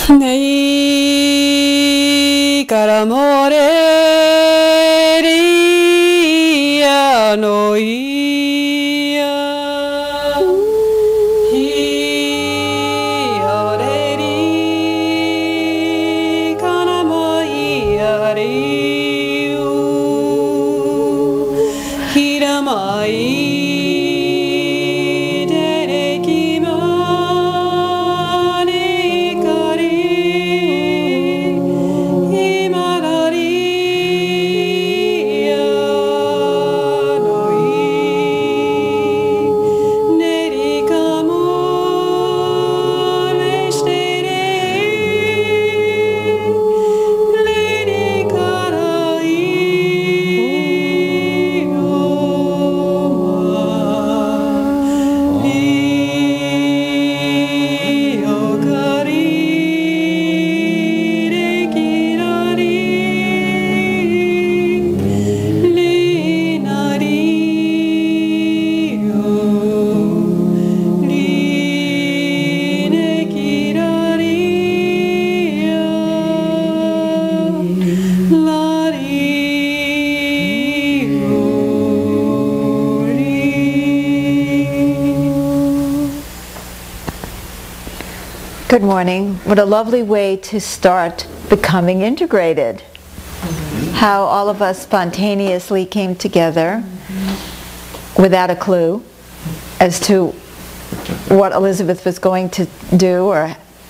Nei karamore ria no ia hiore ri karamoia riu hiramai Good morning. What a lovely way to start becoming integrated. How all of us spontaneously came together without a clue as to what Elizabeth was going to do,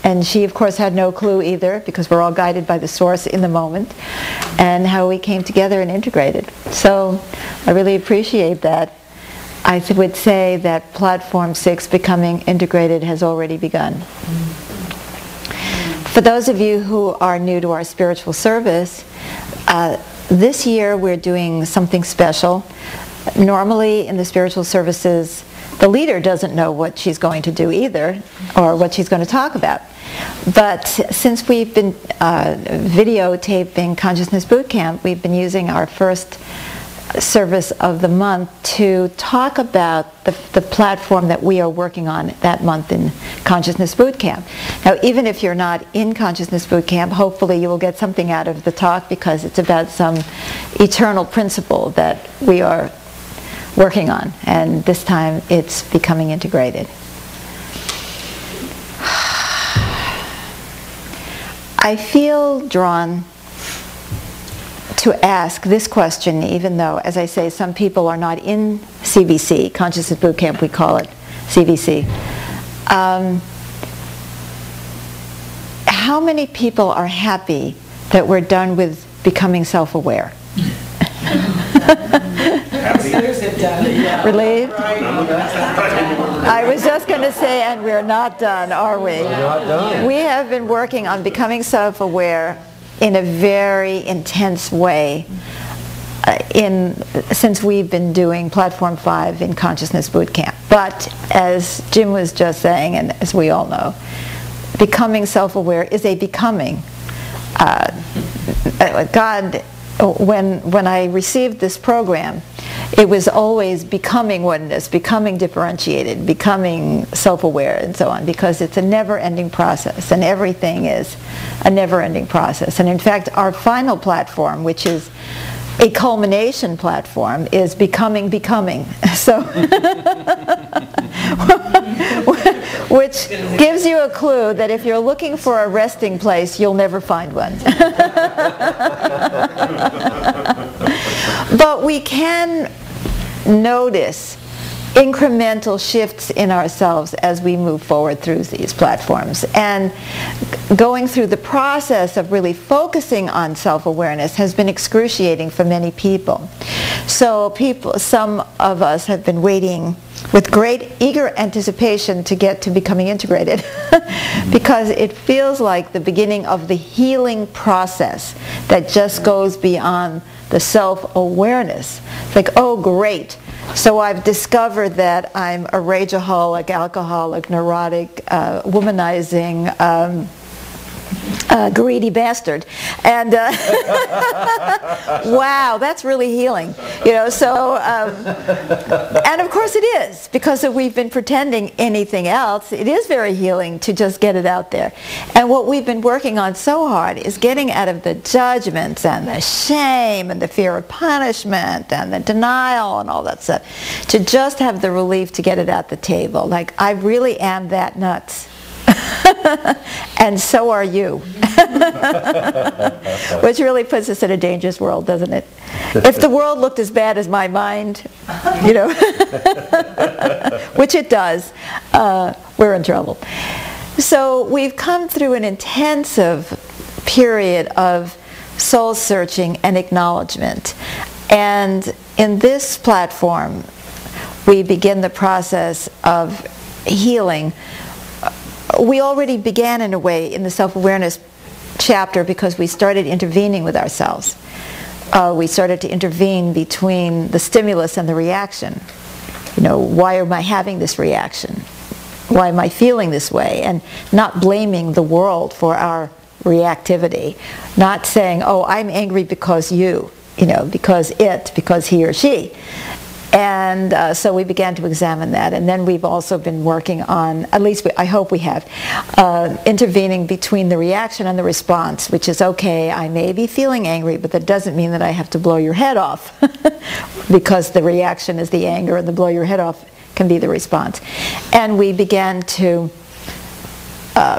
and she of course had no clue either, because we're all guided by the source in the moment, and how we came together and integrated. So I really appreciate that. I would say that Platform 6, Becoming Integrated, has already begun. For those of you who are new to our spiritual service, this year we're doing something special. Normally in the spiritual services, the leader doesn't know what she's going to do either, or what she's going to talk about. But since we've been videotaping Consciousness Bootcamp, we've been using our first service of the month to talk about the platform that we are working on that month in Consciousness Bootcamp. Now, even if you're not in Consciousness Bootcamp, hopefully you will get something out of the talk, because it's about some eternal principle that we are working on, and this time it's becoming integrated. I feel drawn to ask this question, even though, as I say, some people are not in CBC, Consciousness Bootcamp, we call it CBC. How many people are happy that we're done with becoming self-aware? Relieved? I was just going to say, and we're not done, are we? We're not done. We have been working on becoming self-aware in a very intense way since we've been doing Platform 5 in Consciousness Bootcamp. But as Jim was just saying, and as we all know, becoming self-aware is a becoming. God, when I received this program, it was always becoming oneness, becoming differentiated, becoming self-aware, and so on, because it's a never-ending process, and everything is a never-ending process. And in fact, our final platform, which is a culmination platform, is becoming. So, which gives you a clue that if you're looking for a resting place, you'll never find one. But we can notice incremental shifts in ourselves as we move forward through these platforms. And going through the process of really focusing on self-awareness has been excruciating for many people. So some of us have been waiting with great eager anticipation to get to becoming integrated because it feels like the beginning of the healing process that just goes beyond the self-awareness. It's like, oh great, so I've discovered that I'm a rageaholic, alcoholic, neurotic, womanizing, greedy bastard. And wow, that's really healing. So, and of course it is, because if we've been pretending anything else, it is very healing to just get it out there. And what we've been working on so hard is getting out of the judgments and the shame and the fear of punishment and the denial and all that stuff, to just have the relief to get it at the table. Like, I really am that nuts. And so are you. Which really puts us in a dangerous world, doesn't it? If the world looked as bad as my mind, which it does, we're in trouble. So we've come through an intensive period of soul searching and acknowledgement. And in this platform, we begin the process of healing. We already began, in a way, in the self-awareness chapter, because we started intervening with ourselves. We started to intervene between the stimulus and the reaction. Why am I having this reaction? Why am I feeling this way? And not blaming the world for our reactivity. Not saying, oh, I'm angry because because he or she. And so we began to examine that, and then we've also been working on, at least I hope we have, intervening between the reaction and the response, which is, okay, I may be feeling angry, but that doesn't mean that I have to blow your head off, because the reaction is the anger, and the blow your head off can be the response. And we began to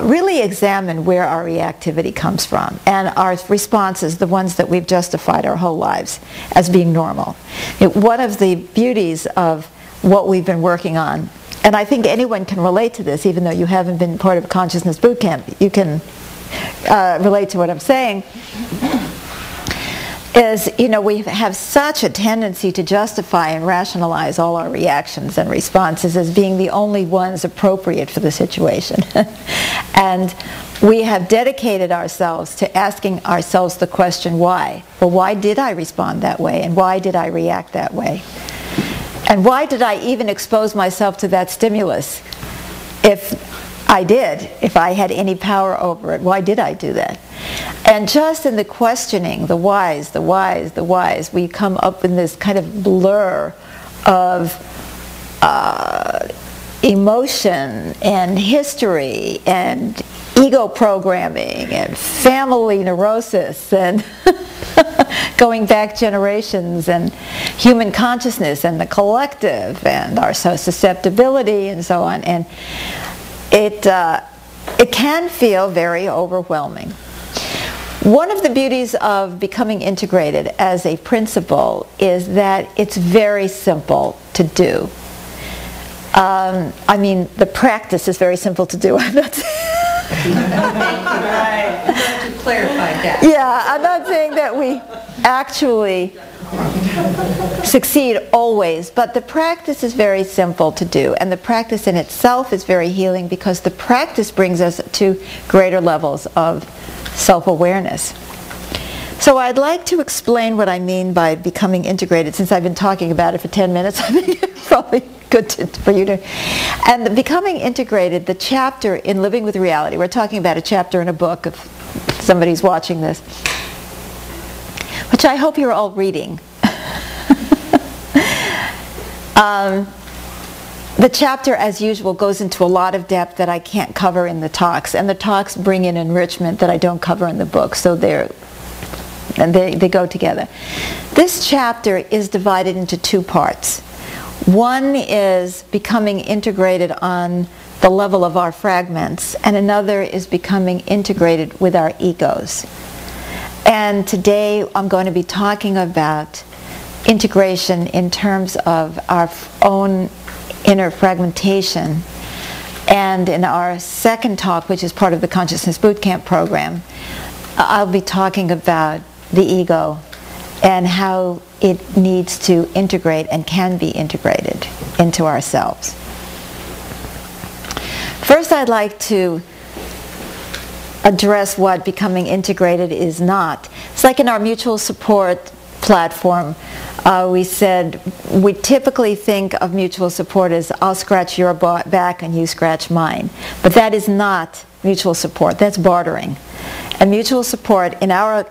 really examine where our reactivity comes from, and our responses, the ones that we've justified our whole lives as being normal. One of the beauties of what we've been working on, and I think anyone can relate to this, even though you haven't been part of Consciousness Boot Camp, you can relate to what I'm saying, is, we have such a tendency to justify and rationalize all our reactions and responses as being the only ones appropriate for the situation. And we have dedicated ourselves to asking ourselves the question, why? Well, why did I respond that way? And why did I react that way? And why did I even expose myself to that stimulus? If I had any power over it, why did I do that? And just in the questioning, the whys, we come up in this kind of blur of emotion and history and ego programming and family neurosis and going back generations and human consciousness and the collective and our susceptibility and so on. And it can feel very overwhelming. One of the beauties of becoming integrated as a principle is that it's very simple to do. I mean, the practice is very simple to do. I'm not Right. I'm glad you clarified that. Yeah, I'm not saying that we actually succeed always, but the practice is very simple to do, and the practice in itself is very healing, because the practice brings us to greater levels of self-awareness. So I'd like to explain what I mean by becoming integrated. Since I've been talking about it for 10 minutes, I think it's probably good for you to. And the becoming integrated, the chapter in Living with Reality, we're talking about a chapter in a book, if somebody's watching this, which I hope you're all reading. The chapter, as usual, goes into a lot of depth that I can't cover in the talks, and the talks bring in enrichment that I don't cover in the book, so they go together. This chapter is divided into two parts. One is becoming integrated on the level of our fragments, and another is becoming integrated with our egos. And today I'm going to be talking about integration in terms of our own inner fragmentation. And in our second talk, which is part of the Consciousness Bootcamp program, I'll be talking about the ego and how it needs to integrate and can be integrated into ourselves. First, I'd like to address what becoming integrated is not. It's like in our mutual support platform, we said we typically think of mutual support as I'll scratch your back and you scratch mine. But that is not mutual support. That's bartering. And mutual support, in our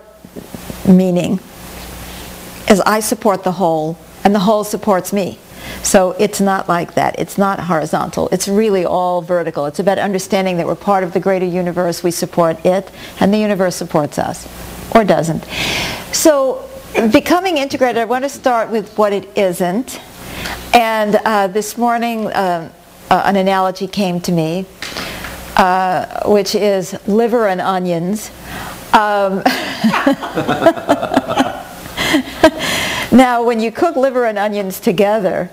meaning, is I support the whole, and the whole supports me. So it's not like that. It's not horizontal. It's really all vertical. It's about understanding that we're part of the greater universe. We support it, and the universe supports us, or doesn't. So becoming integrated, I want to start with what it isn't. And this morning, an analogy came to me, which is liver and onions. Now, when you cook liver and onions together,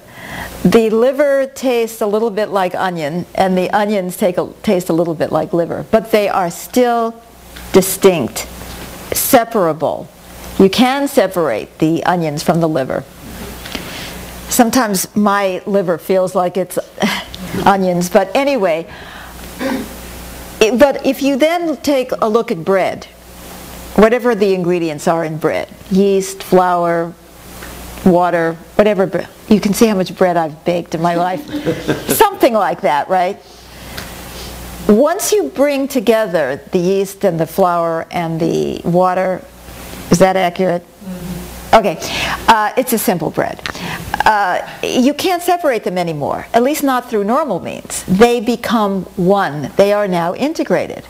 the liver tastes a little bit like onion, and the onions taste a little bit like liver. But they are still distinct, separable. You can separate the onions from the liver. Sometimes my liver feels like it's onions, but anyway. But if you then take a look at bread, whatever the ingredients are in bread, yeast, flour, water, whatever, you can see how much bread I've baked in my life. Something like that, right? Once you bring together the yeast and the flour and the water, is that accurate? Okay, it's a simple bread. You can't separate them anymore, at least not through normal means. They become one. They are now integrated.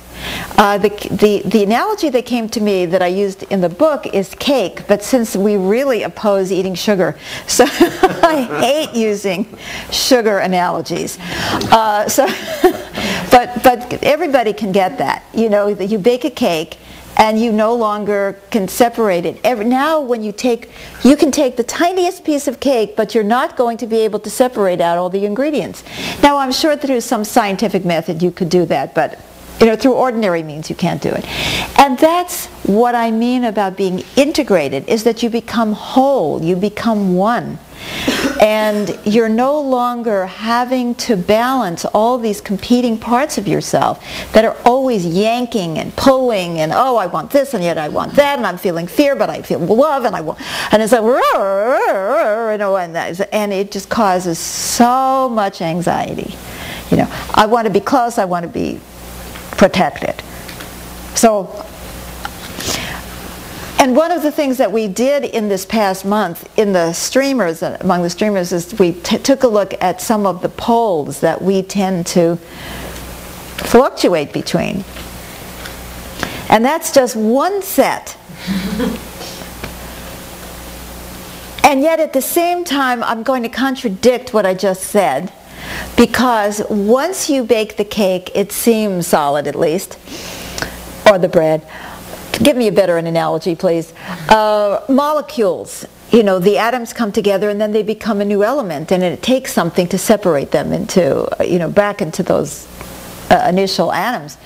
The analogy that came to me that I used in the book is cake, but since we really oppose eating sugar, so I hate using sugar analogies. But everybody can get that. You know, you bake a cake, and you no longer can separate it. Now when you can take the tiniest piece of cake, but you're not going to be able to separate out all the ingredients. Now I'm sure through some scientific method you could do that, but through ordinary means you can't do it. And that's what I mean about being integrated, is that you become whole, you become one. And you're no longer having to balance all these competing parts of yourself that are always yanking and pulling and, oh, I want this and yet I want that, and I'm feeling fear but I feel love, and it's like, and it just causes so much anxiety. I want to be close, I want to be protected. So, and one of the things that we did in this past month in the streamers, among the streamers, is we took a look at some of the poles that we tend to fluctuate between. And that's just one set. And yet at the same time, I'm going to contradict what I just said, because once you bake the cake, it seems solid at least, or the bread. Give me a better analogy, please. Molecules, the atoms come together and then they become a new element, and it takes something to separate them into, back into those initial atoms.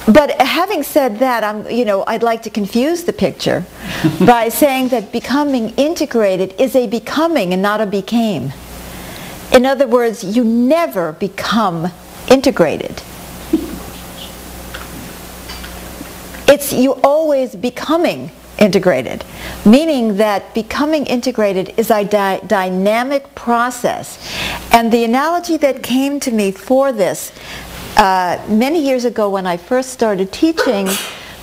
But having said that, I'd like to confuse the picture by saying that becoming integrated is a becoming and not a became. In other words, you never become integrated. It's you always becoming integrated, meaning that becoming integrated is a dynamic process. And the analogy that came to me for this many years ago when I first started teaching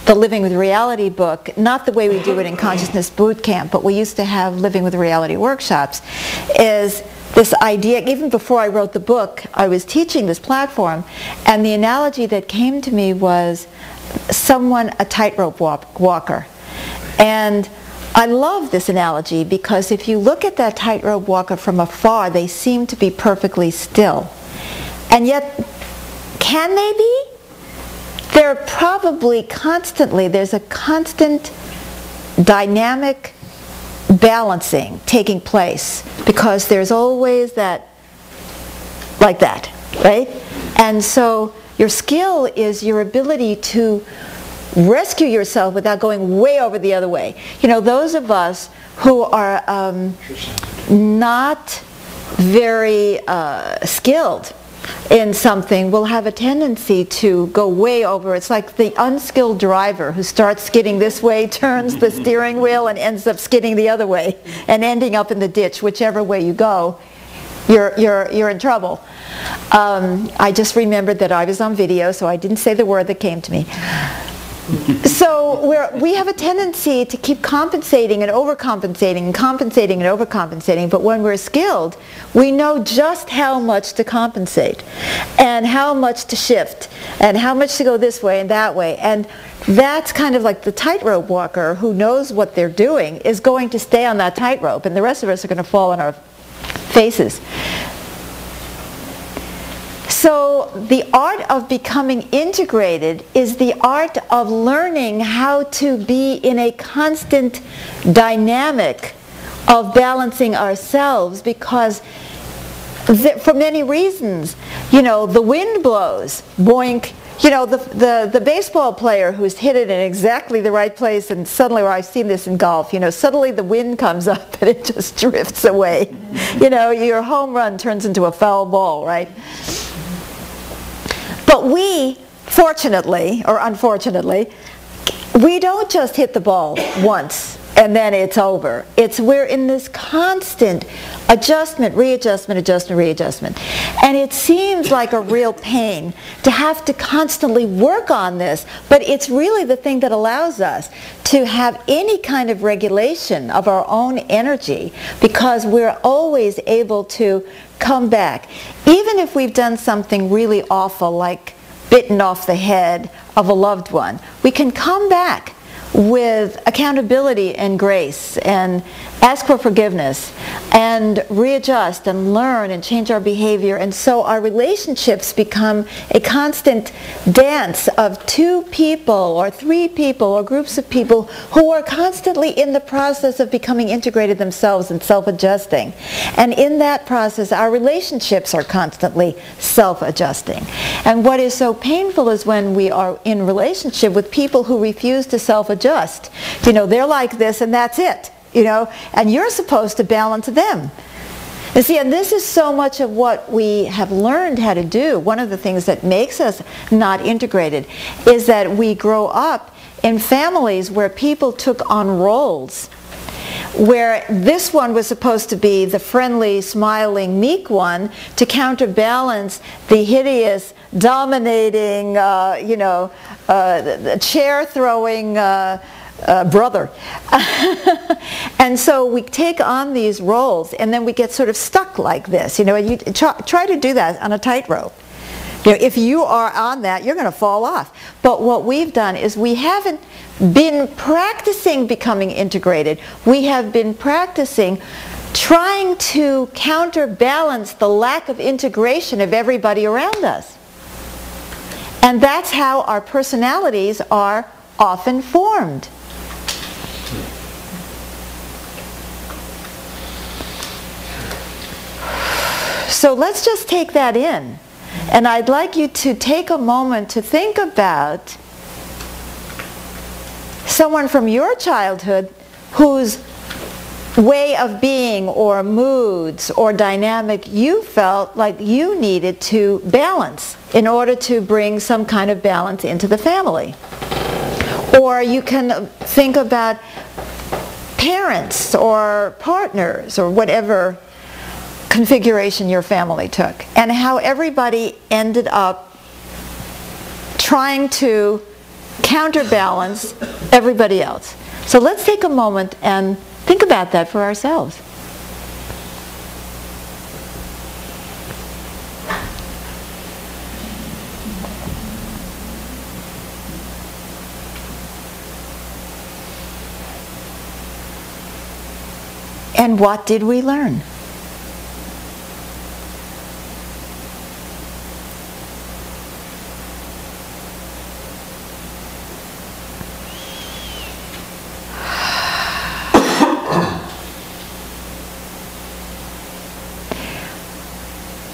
the Living with Reality book, not the way we do it in Consciousness Boot Camp, but we used to have Living with Reality workshops, is this idea. Even before I wrote the book, I was teaching this platform, and the analogy that came to me was a tightrope walker. And I love this analogy because if you look at that tightrope walker from afar, they seem to be perfectly still. And yet, can they be? They're probably constantly, there's a constant dynamic balancing taking place, because there's always that, like that, right? And so your skill is your ability to rescue yourself without going way over the other way. Those of us who are not very skilled in something will have a tendency to go way over. It's like the unskilled driver who starts skidding this way, turns the steering wheel and ends up skidding the other way and ending up in the ditch, whichever way you go. you're in trouble. I just remembered that I was on video, so I didn't say the word that came to me. So we have a tendency to keep compensating and overcompensating and compensating and overcompensating, but when we're skilled, we know just how much to compensate and how much to shift and how much to go this way and that way. And that's kind of like the tightrope walker who knows what they're doing is going to stay on that tightrope, and the rest of us are going to fall on our faces. So the art of becoming integrated is the art of learning how to be in a constant dynamic of balancing ourselves, because for many reasons, you know, the wind blows, boink. You know, the baseball player who's hit it in exactly the right place, and suddenly, or I've seen this in golf, you know, suddenly the wind comes up and it just drifts away. You know, your home run turns into a foul ball, right? But we, fortunately, or unfortunately, we don't just hit the ball once and then it's over. We're in this constant adjustment, readjustment, adjustment, readjustment. And it seems like a real pain to have to constantly work on this, but it's really the thing that allows us to have any kind of regulation of our own energy, because we're always able to come back. Even if we've done something really awful, like bitten off the head of a loved one, we can come back with accountability and grace and ask for forgiveness and readjust and learn and change our behavior. And so our relationships become a constant dance of two people or three people or groups of people who are constantly in the process of becoming integrated themselves and self-adjusting. And in that process, our relationships are constantly self-adjusting. And what is so painful is when we are in relationship with people who refuse to self-adjust. You know, they're like this and that's it. You know, and you're supposed to balance them. And see, and this is so much of what we have learned how to do. One of the things that makes us not integrated is that we grow up in families where people took on roles, where this one was supposed to be the friendly, smiling, meek one to counterbalance the hideous, dominating, chair-throwing brother. And so we take on these roles, and then we get sort of stuck like this. You know, you try to do that on a tightrope. You know, if you are on that, you're going to fall off. But what we've done is we haven't been practicing becoming integrated. We have been practicing trying to counterbalance the lack of integration of everybody around us. And that's how our personalities are often formed. So let's just take that in. And I'd like you to take a moment to think about someone from your childhood whose way of being or moods or dynamic you felt like you needed to balance in order to bring some kind of balance into the family. Or you can think about parents or partners or whatever configuration your family took, and how everybody ended up trying to counterbalance everybody else. So let's take a moment and think about that for ourselves. And what did we learn?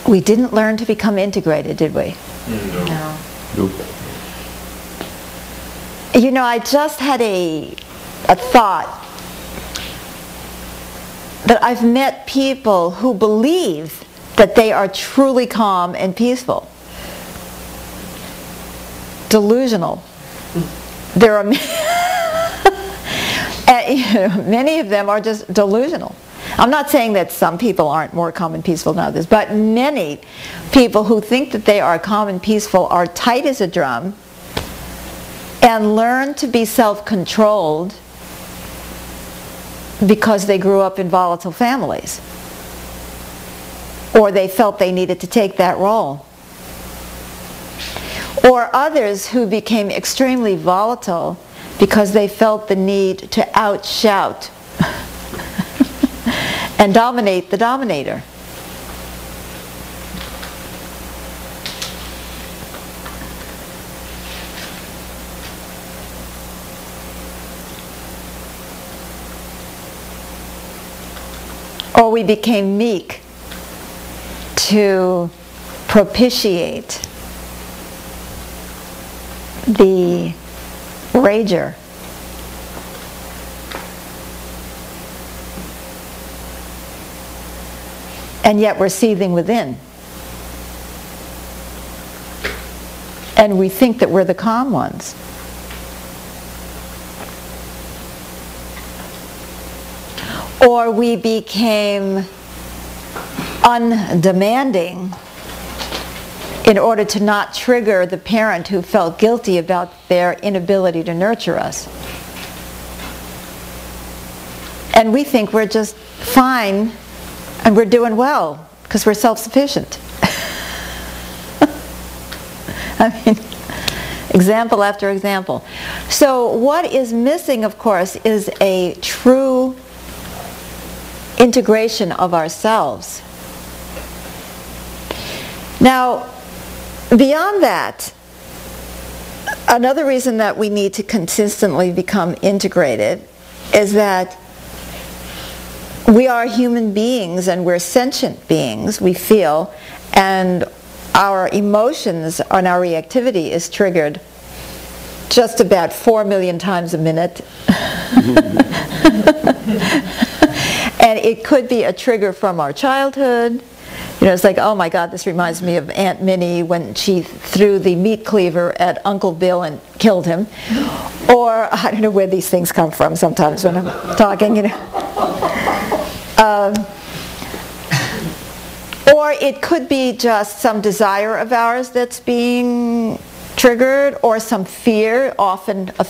We didn't learn to become integrated, did we? No. Nope. You know, I just had a thought that I've met people who believe that they are truly calm and peaceful. Delusional. There are many of them are just delusional. I'm not saying that some people aren't more calm and peaceful than others, but many people who think that they are calm and peaceful are tight as a drum and learn to be self-controlled because they grew up in volatile families, or they felt they needed to take that role. Or others who became extremely volatile because they felt the need to outshout and dominate the dominator. Or we became meek to propitiate the rager. And yet we're seething within. And we think that we're the calm ones. Or we became undemanding in order to not trigger the parent who felt guilty about their inability to nurture us. And we think we're just fine and we're doing well because we're self-sufficient. I mean, example after example. So what is missing, of course, is a true integration of ourselves. Now, beyond that, another reason that we need to consistently become integrated is that we are human beings and we're sentient beings, we feel, and our emotions and our reactivity is triggered just about 4 million times a minute. And it could be a trigger from our childhood. You know, it's like, oh my God, this reminds me of Aunt Minnie when she threw the meat cleaver at Uncle Bill and killed him. Or, I don't know where these things come from sometimes when I'm talking, you know. Or it could be just some desire of ours that's being triggered, or some fear, often a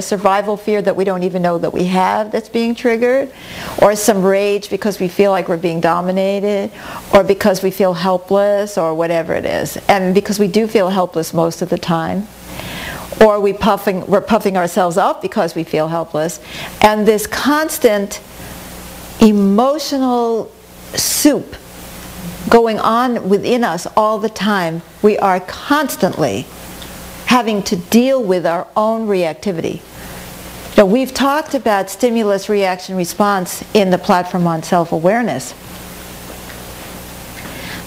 survival fear that we don't even know that we have that's being triggered, or some rage because we feel like we're being dominated, or because we feel helpless, or whatever it is. And because we do feel helpless most of the time, or we're puffing ourselves up because we feel helpless. And this constant emotional soup going on within us all the time, we are constantly having to deal with our own reactivity. Now, we've talked about stimulus, reaction, response in the platform on self-awareness.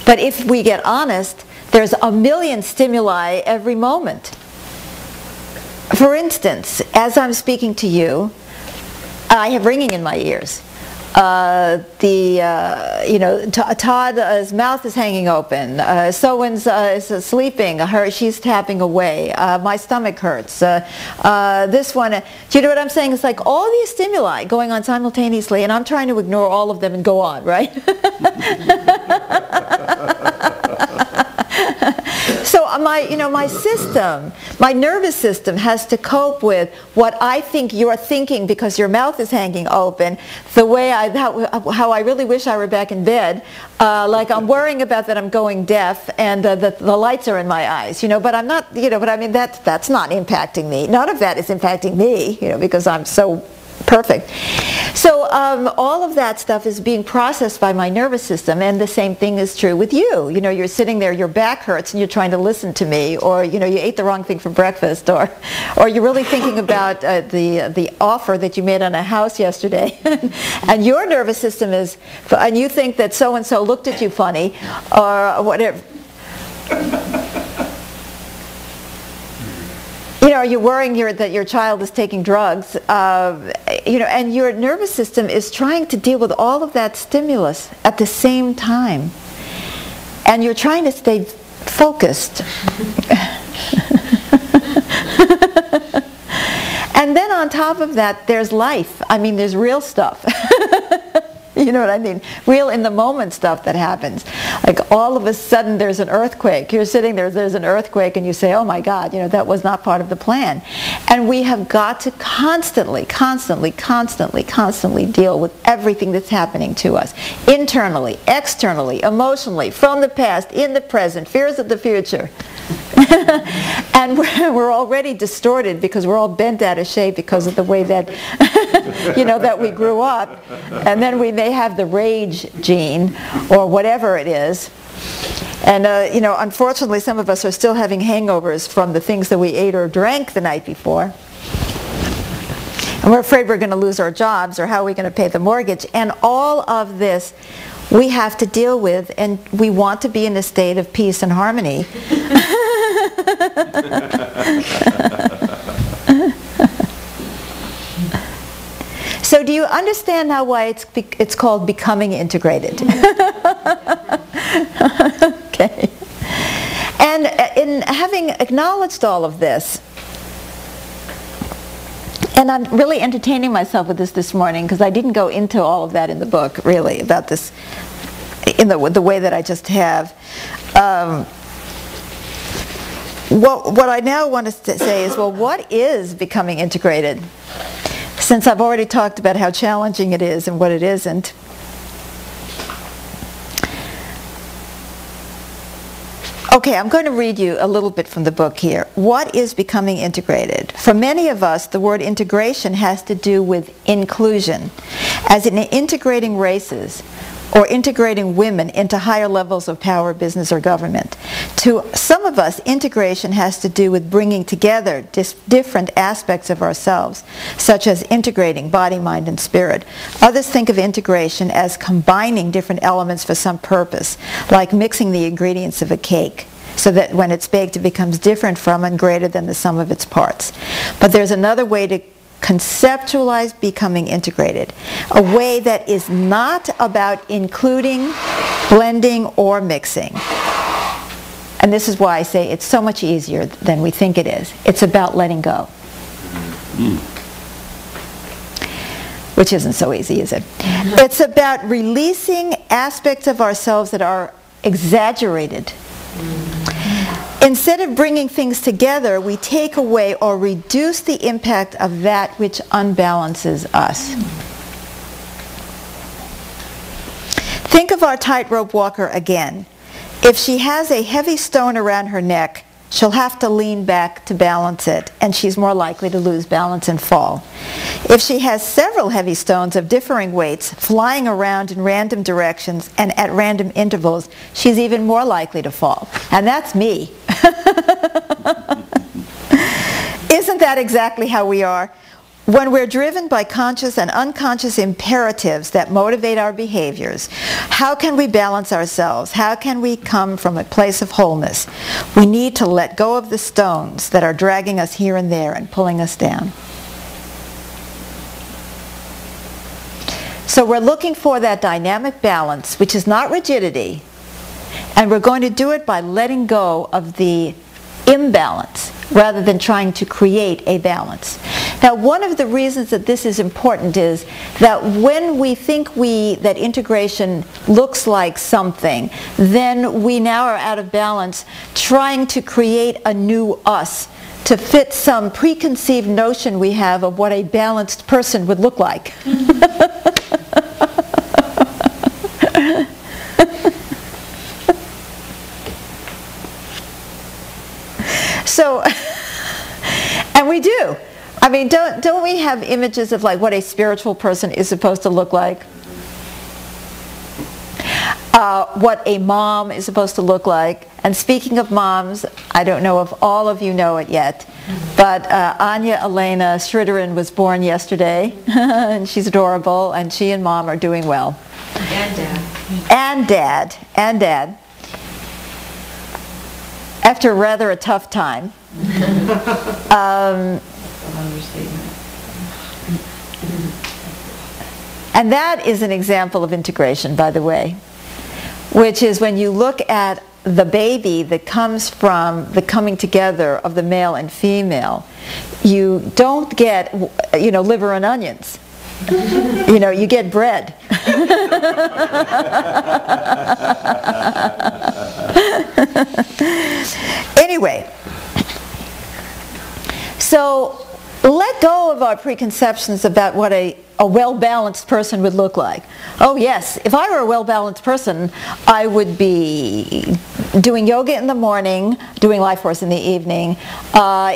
But if we get honest, there's a million stimuli every moment. For instance, as I'm speaking to you, I have ringing in my ears. Todd's mouth is hanging open. So-and-so is sleeping. She's tapping away. My stomach hurts. This one. Do you know what I'm saying? It's like all these stimuli going on simultaneously, and I'm trying to ignore all of them and go on, right? So my system, my nervous system has to cope with what I think you're thinking because your mouth is hanging open, the way how I really wish I were back in bed, like I'm worrying about that I'm going deaf and the lights are in my eyes, but I'm not, but I mean that's not impacting me. None of that is impacting me, because I'm so perfect. So all of that stuff is being processed by my nervous system, and the same thing is true with you. You're sitting there, your back hurts, and you're trying to listen to me, or you ate the wrong thing for breakfast, or you're really thinking about the offer that you made on a house yesterday, and your nervous system is, and you think that so and so looked at you funny, or whatever. Are you worrying that your child is taking drugs? And your nervous system is trying to deal with all of that stimulus at the same time. And you're trying to stay focused. And then on top of that, there's life. I mean, there's real stuff. You know what I mean? Real in the moment stuff that happens. Like all of a sudden there's an earthquake. You're sitting there, there's an earthquake, and you say, oh my God, you know, that was not part of the plan. And we have got to constantly deal with everything that's happening to us. Internally, externally, emotionally, from the past, in the present, fears of the future. And we're already distorted because we're all bent out of shape because of the way that, you know, that we grew up. And then we may have the rage gene or whatever it is. And, you know, unfortunately some of us are still having hangovers from the things that we ate or drank the night before. And we're afraid we're going to lose our jobs, or how are we going to pay the mortgage? And all of this we have to deal with, and we want to be in a state of peace and harmony. So do you understand now why it's called becoming integrated? Okay. And in having acknowledged all of this, and I'm really entertaining myself with this morning because I didn't go into all of that in the book, really, about this in the way that I just have. What I now want to say is, well, what is becoming integrated? Since I've already talked about how challenging it is and what it isn't. Okay, I'm going to read you a little bit from the book here. What is becoming integrated? For many of us, the word integration has to do with inclusion, as in integrating races or integrating women into higher levels of power, business, or government. To some of us, integration has to do with bringing together different aspects of ourselves, such as integrating body, mind, and spirit. Others think of integration as combining different elements for some purpose, like mixing the ingredients of a cake, so that when it's baked it becomes different from and greater than the sum of its parts. But there's another way to conceptualize becoming integrated, a way that is not about including, blending, or mixing. And this is why I say it's so much easier than we think it is. It's about letting go. Which isn't so easy, is it? It's about releasing aspects of ourselves that are exaggerated. Instead of bringing things together, we take away or reduce the impact of that which unbalances us. Think of our tightrope walker again. If she has a heavy stone around her neck, she'll have to lean back to balance it, and she's more likely to lose balance and fall. If she has several heavy stones of differing weights flying around in random directions and at random intervals, she's even more likely to fall. And that's me. Isn't that exactly how we are? When we're driven by conscious and unconscious imperatives that motivate our behaviors, how can we balance ourselves? How can we come from a place of wholeness? We need to let go of the stones that are dragging us here and there and pulling us down. So we're looking for that dynamic balance, which is not rigidity, and we're going to do it by letting go of the imbalance rather than trying to create a balance. Now, one of the reasons that this is important is that when we think that integration looks like something, then we now are out of balance trying to create a new us to fit some preconceived notion we have of what a balanced person would look like. So, and we do. I mean, don't we have images of like what a spiritual person is supposed to look like? What a mom is supposed to look like. And speaking of moms, I don't know if all of you know it yet, but Anya Elena Sridharan was born yesterday, and she's adorable, and she and mom are doing well. And dad. And dad. And dad. After rather a tough time. And that is an example of integration, by the way, which is when you look at the baby that comes from the coming together of the male and female, you don't get, liver and onions. You know, you get bread. Anyway, so let go of our preconceptions about what a well-balanced person would look like. Oh yes, if I were a well-balanced person, I would be doing yoga in the morning, doing Life Force in the evening,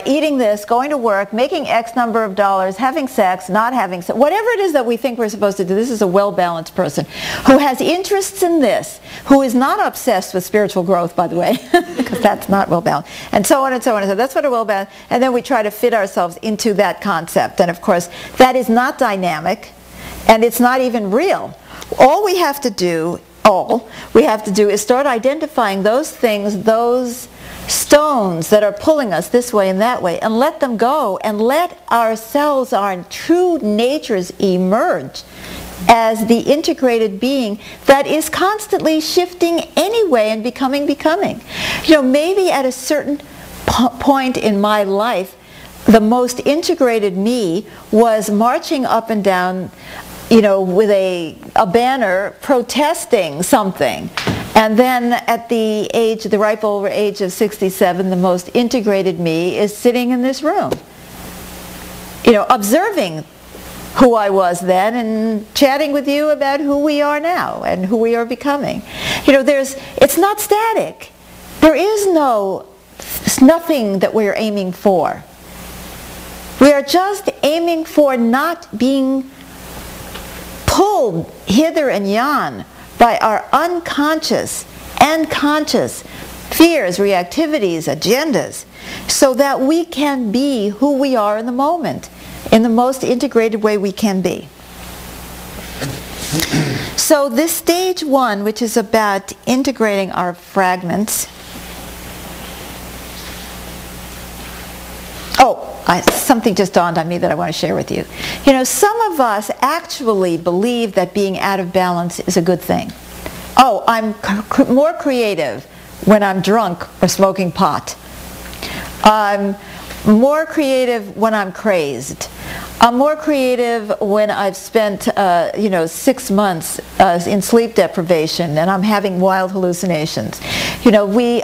eating this, going to work, making X number of dollars, having sex, not having sex, whatever it is that we think we're supposed to do. This is a well-balanced person who has interests in this, who is not obsessed with spiritual growth, by the way, because that's not well-balanced, and so on and so on. And so that's what a well-balanced, and then we try to fit ourselves into that concept. And of course, that is not dynamic, and it's not even real. All we have to do is start identifying those things, those stones that are pulling us this way and that way, and let them go, and let ourselves, our true natures, emerge as the integrated being that is constantly shifting anyway and becoming. You know, maybe at a certain point in my life, the most integrated me was marching up and down, you know, with a banner protesting something. And then at the ripe old age of 67, the most integrated me is sitting in this room, you know, observing who I was then and chatting with you about who we are now and who we are becoming. You know, it's not static. There is nothing that we're aiming for. We are just aiming for not being pulled hither and yon by our unconscious and conscious fears, reactivities, agendas, so that we can be who we are in the moment, in the most integrated way we can be. So this stage one, which is about integrating our fragments. Something just dawned on me that I want to share with you. You know, some of us actually believe that being out of balance is a good thing. Oh, I'm more creative when I'm drunk or smoking pot. I'm more creative when I'm crazed. I'm more creative when I've spent 6 months in sleep deprivation and I'm having wild hallucinations. You know, we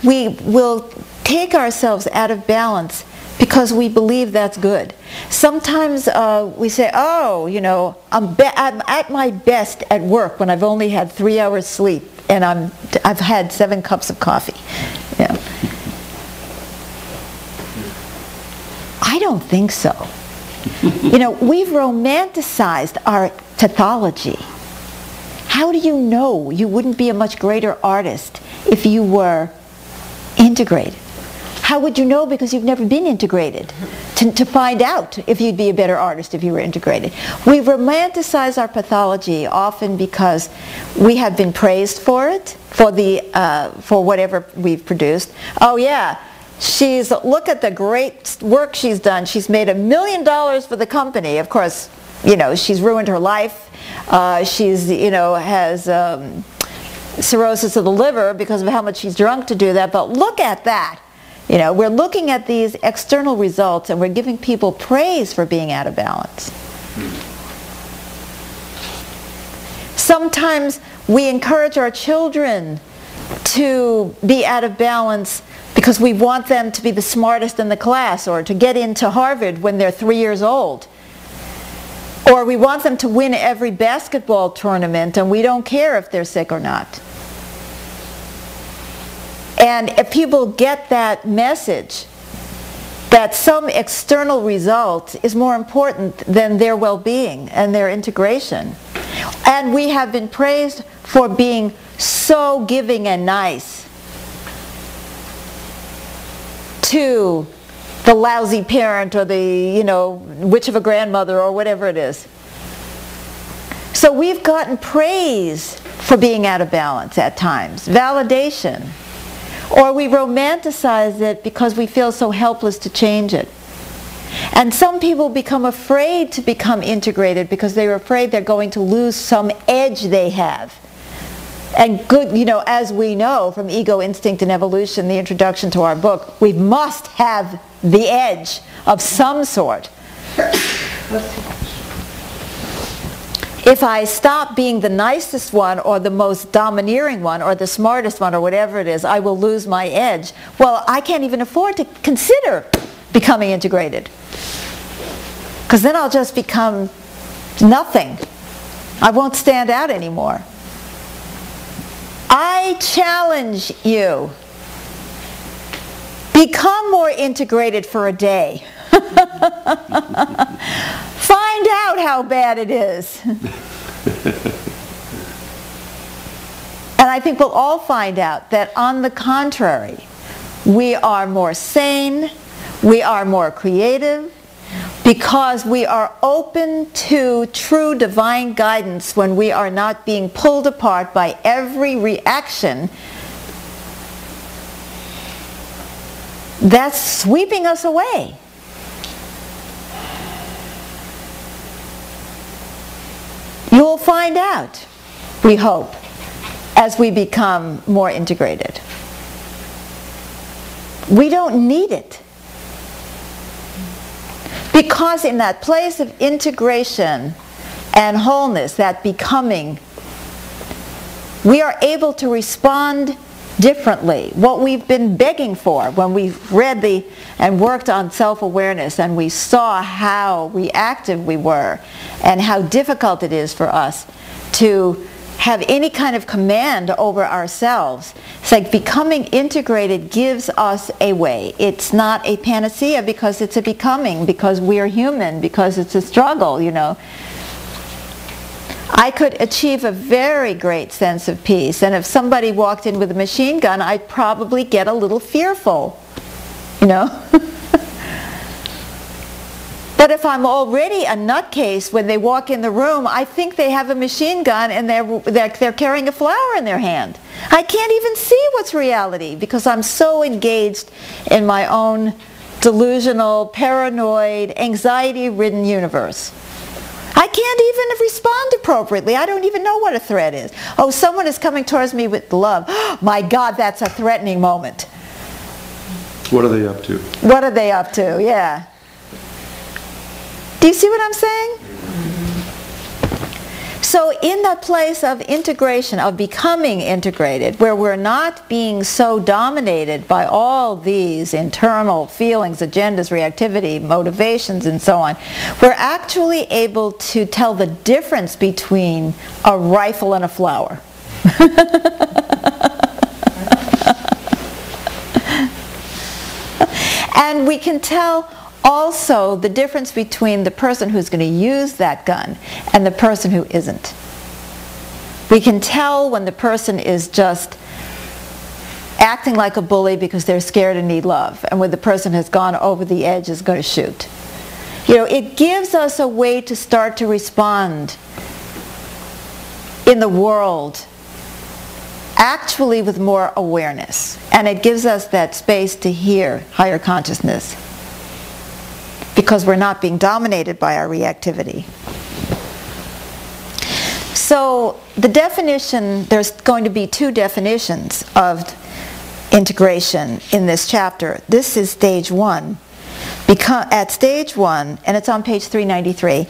will take ourselves out of balance because we believe that's good. Sometimes we say, oh, you know, I'm at my best at work when I've only had 3 hours sleep and I've had 7 cups of coffee. You know. I don't think so. You know, we've romanticized our pathology. How do you know you wouldn't be a much greater artist if you were integrated? How would you know? Because you've never been integrated to find out if you'd be a better artist if you were integrated. We romanticize our pathology often because we have been praised for it, for whatever we've produced. Oh yeah, look at the great work she's done. She's made $1 million for the company. Of course, you know, she's ruined her life. She's, you know, has cirrhosis of the liver because of how much she's drunk to do that. But look at that. You know, we're looking at these external results and we're giving people praise for being out of balance. Sometimes we encourage our children to be out of balance because we want them to be the smartest in the class or to get into Harvard when they're 3 years old. Or we want them to win every basketball tournament and we don't care if they're sick or not. And if people get that message that some external result is more important than their well-being and their integration, and we have been praised for being so giving and nice to the lousy parent or the, you know, witch of a grandmother or whatever it is. So we've gotten praise for being out of balance at times, validation. Or we romanticize it because we feel so helpless to change it. And some people become afraid to become integrated because they're afraid they're going to lose some edge they have. And good, you know, as we know from Ego, Instinct, and Evolution, the introduction to our book, we must have the edge of some sort. If I stop being the nicest one or the most domineering one or the smartest one or whatever it is, I will lose my edge. Well, I can't even afford to consider becoming integrated, because then I'll just become nothing. I won't stand out anymore. I challenge you. Become more integrated for a day. Find out how bad it is. And I think we'll all find out that on the contrary, we are more sane, we are more creative, because we are open to true divine guidance when we are not being pulled apart by every reaction that's sweeping us away. You will find out, we hope, as we become more integrated. We don't need it. Because in that place of integration and wholeness, that becoming, we are able to respond differently. What we've been begging for when we read and worked on self-awareness, and we saw how reactive we were and how difficult it is for us to have any kind of command over ourselves. It's like becoming integrated gives us a way. It's not a panacea because it's a becoming, because we are human, because it's a struggle, you know. I could achieve a very great sense of peace, and if somebody walked in with a machine gun, I'd probably get a little fearful, you know. But if I'm already a nutcase when they walk in the room, I think they have a machine gun and they're carrying a flower in their hand. I can't even see what's reality because I'm so engaged in my own delusional, paranoid, anxiety-ridden universe. I can't even respond appropriately. I don't even know what a threat is. Oh, someone is coming towards me with love. My God, that's a threatening moment. What are they up to? What are they up to? Yeah. Do you see what I'm saying? So in that place of integration, of becoming integrated, where we're not being so dominated by all these internal feelings, agendas, reactivity, motivations, and so on, we're actually able to tell the difference between a rifle and a flower. And we can tell also the difference between the person who's going to use that gun and the person who isn't. We can tell when the person is just acting like a bully because they're scared and need love, and when the person has gone over the edge is going to shoot. You know, it gives us a way to start to respond in the world actually with more awareness, and it gives us that space to hear higher consciousness, because we're not being dominated by our reactivity. So the definition, there's going to be two definitions of integration in this chapter. This is stage one. At stage one, and it's on page 393,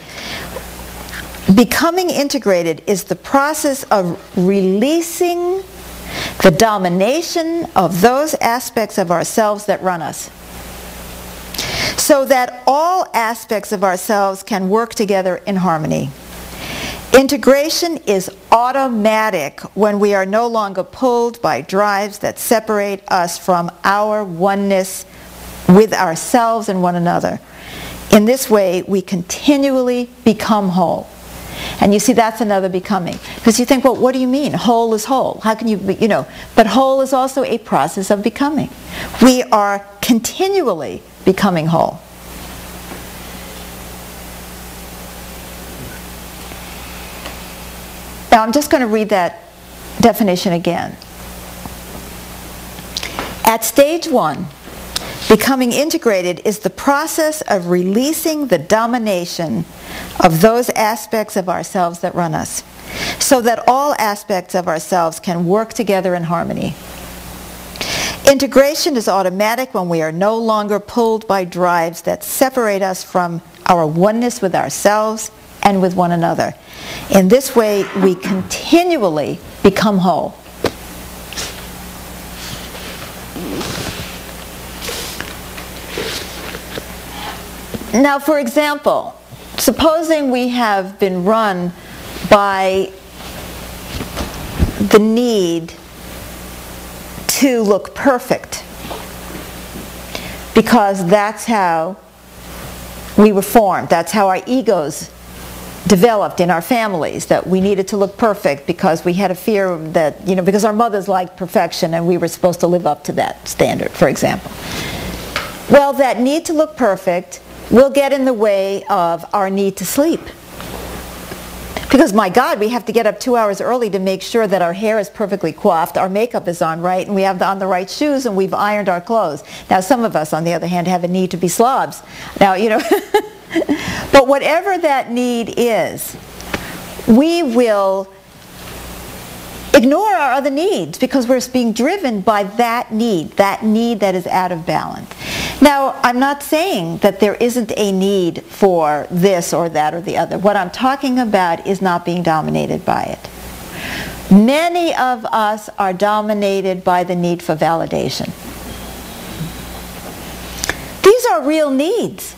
becoming integrated is the process of releasing the domination of those aspects of ourselves that run us, so that all aspects of ourselves can work together in harmony. Integration is automatic when we are no longer pulled by drives that separate us from our oneness with ourselves and one another. In this way, we continually become whole. And you see, that's another becoming. Because you think, well, what do you mean? Whole is whole. How can you be, you know? But whole is also a process of becoming. We are continually becoming whole. Now I'm just going to read that definition again. At stage one, becoming integrated is the process of releasing the domination of those aspects of ourselves that run us, so that all aspects of ourselves can work together in harmony. Integration is automatic when we are no longer pulled by drives that separate us from our oneness with ourselves and with one another. In this way, we continually become whole. Now, for example, supposing we have been run by the need to look perfect, because that's how we were formed, that's how our egos developed in our families, that we needed to look perfect because we had a fear that, because our mothers liked perfection and we were supposed to live up to that standard, for example. Well, that need to look perfect will get in the way of our need to sleep. Because, my God, we have to get up 2 hours early to make sure that our hair is perfectly coiffed, our makeup is on right, and we have on the right shoes, and we've ironed our clothes. Now, some of us, on the other hand, have a need to be slobs. Now, but whatever that need is, we will ignore our other needs because we're being driven by that need that is out of balance. Now, I'm not saying that there isn't a need for this or that or the other. What I'm talking about is not being dominated by it. Many of us are dominated by the need for validation. These are real needs.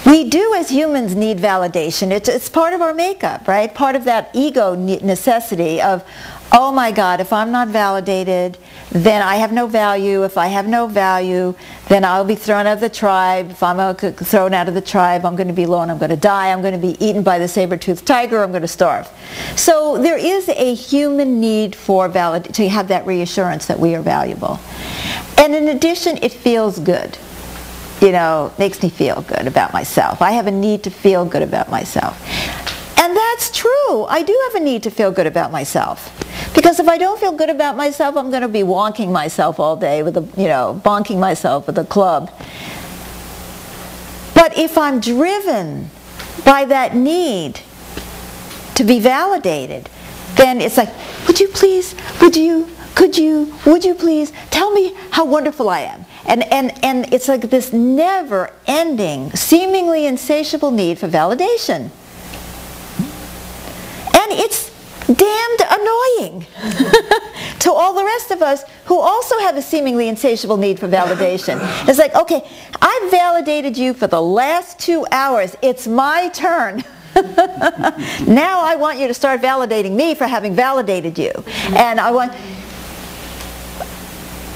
We do as humans need validation. It's part of our makeup, right? Part of that ego necessity of, oh my God, if I'm not validated, then I have no value. If I have no value, then I'll be thrown out of the tribe. If I'm thrown out of the tribe, I'm going to be alone. I'm going to die. I'm going to be eaten by the saber-toothed tiger. I'm going to starve. So there is a human need for to have that reassurance that we are valuable. And in addition, it feels good. Makes me feel good about myself. I have a need to feel good about myself. And that's true. I do have a need to feel good about myself. Because if I don't feel good about myself, I'm going to be wonking myself all day with bonking myself with a club. But if I'm driven by that need to be validated, then it's like, would you please, would you please tell me how wonderful I am? And it's like this never-ending, seemingly insatiable need for validation. And it's damned annoying to all the rest of us who also have a seemingly insatiable need for validation. It's like, okay, I've validated you for the last 2 hours. It's my turn. Now I want you to start validating me for having validated you.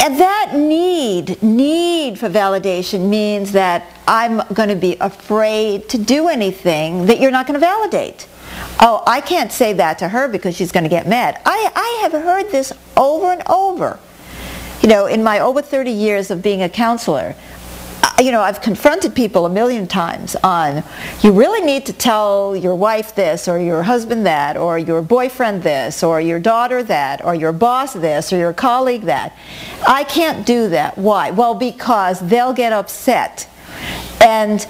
And that need for validation means that I'm going to be afraid to do anything that you're not going to validate. Oh, I can't say that to her because she's going to get mad. I have heard this over and over. In my over 30 years of being a counselor, I've confronted people a million times on, you really need to tell your wife this, or your husband that, or your boyfriend this, or your daughter that, or your boss this, or your colleague that. I can't do that. Why? Well, because they'll get upset. And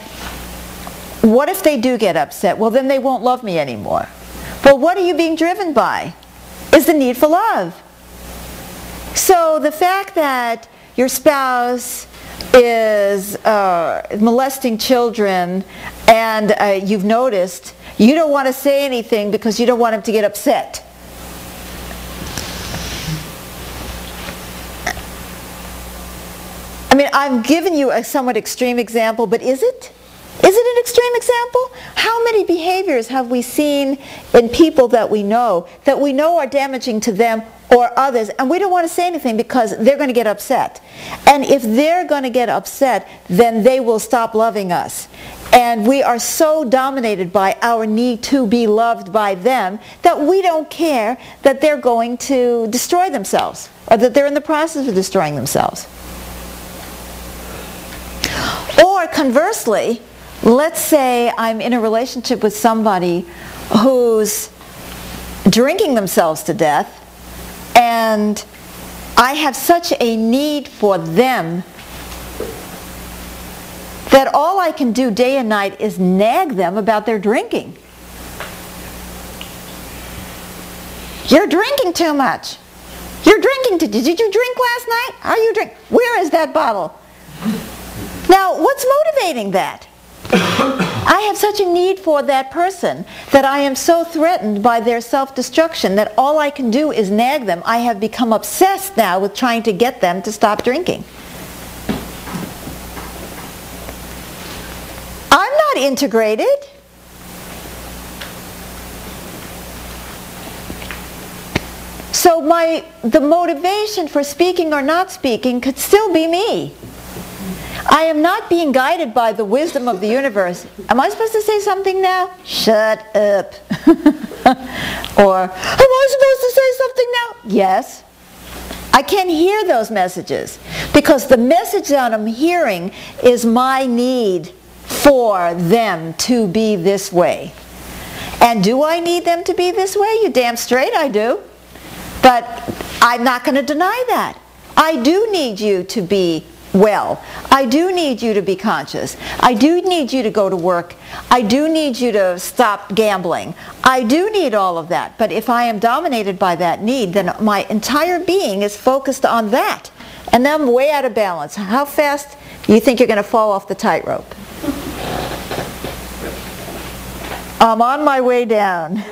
what if they do get upset? Well, then they won't love me anymore. Well, what are you being driven by? Is the need for love. So the fact that your spouse is molesting children and you've noticed, you don't want to say anything because you don't want him to get upset. I mean, I'm giving you a somewhat extreme example, but is it? Is it an extreme example? How many behaviors have we seen in people that we know are damaging to them or others, and we don't want to say anything because they're going to get upset. And if they're going to get upset, then they will stop loving us. And we are so dominated by our need to be loved by them that we don't care that they're going to destroy themselves, or that they're in the process of destroying themselves. Or conversely, let's say I'm in a relationship with somebody who's drinking themselves to death, and I have such a need for them that all I can do day and night is nag them about their drinking. You're drinking too much. You're drinking too much. Did you drink last night? Are you drink? Where is that bottle? Now, what's motivating that? I have such a need for that person that I am so threatened by their self-destruction that all I can do is nag them. I have become obsessed now with trying to get them to stop drinking. I'm not integrated. So the motivation for speaking or not speaking could still be me. I am not being guided by the wisdom of the universe. Am I supposed to say something now? Shut up. Or, am I supposed to say something now? Yes. I can't hear those messages because the message that I'm hearing is my need for them to be this way. And do I need them to be this way? You damn straight I do. But I'm not going to deny that. I do need you to be well. I do need you to be conscious. I do need you to go to work. I do need you to stop gambling. I do need all of that. But if I am dominated by that need, then my entire being is focused on that. And then I'm way out of balance. How fast do you think you're going to fall off the tightrope? I'm on my way down.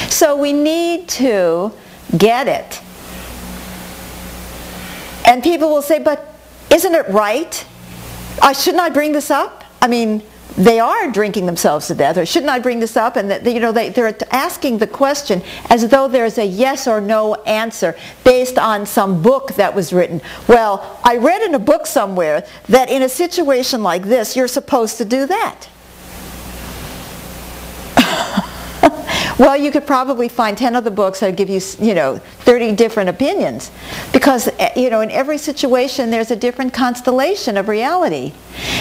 So we need to get it. And people will say, but isn't it right? Shouldn't I bring this up? I mean, they are drinking themselves to death, or shouldn't I bring this up? And they're asking the question as though there's a yes or no answer based on some book that was written. Well, I read in a book somewhere that in a situation like this, you're supposed to do that. Well, you could probably find 10 other books that give you, 30 different opinions. Because, in every situation there's a different constellation of reality.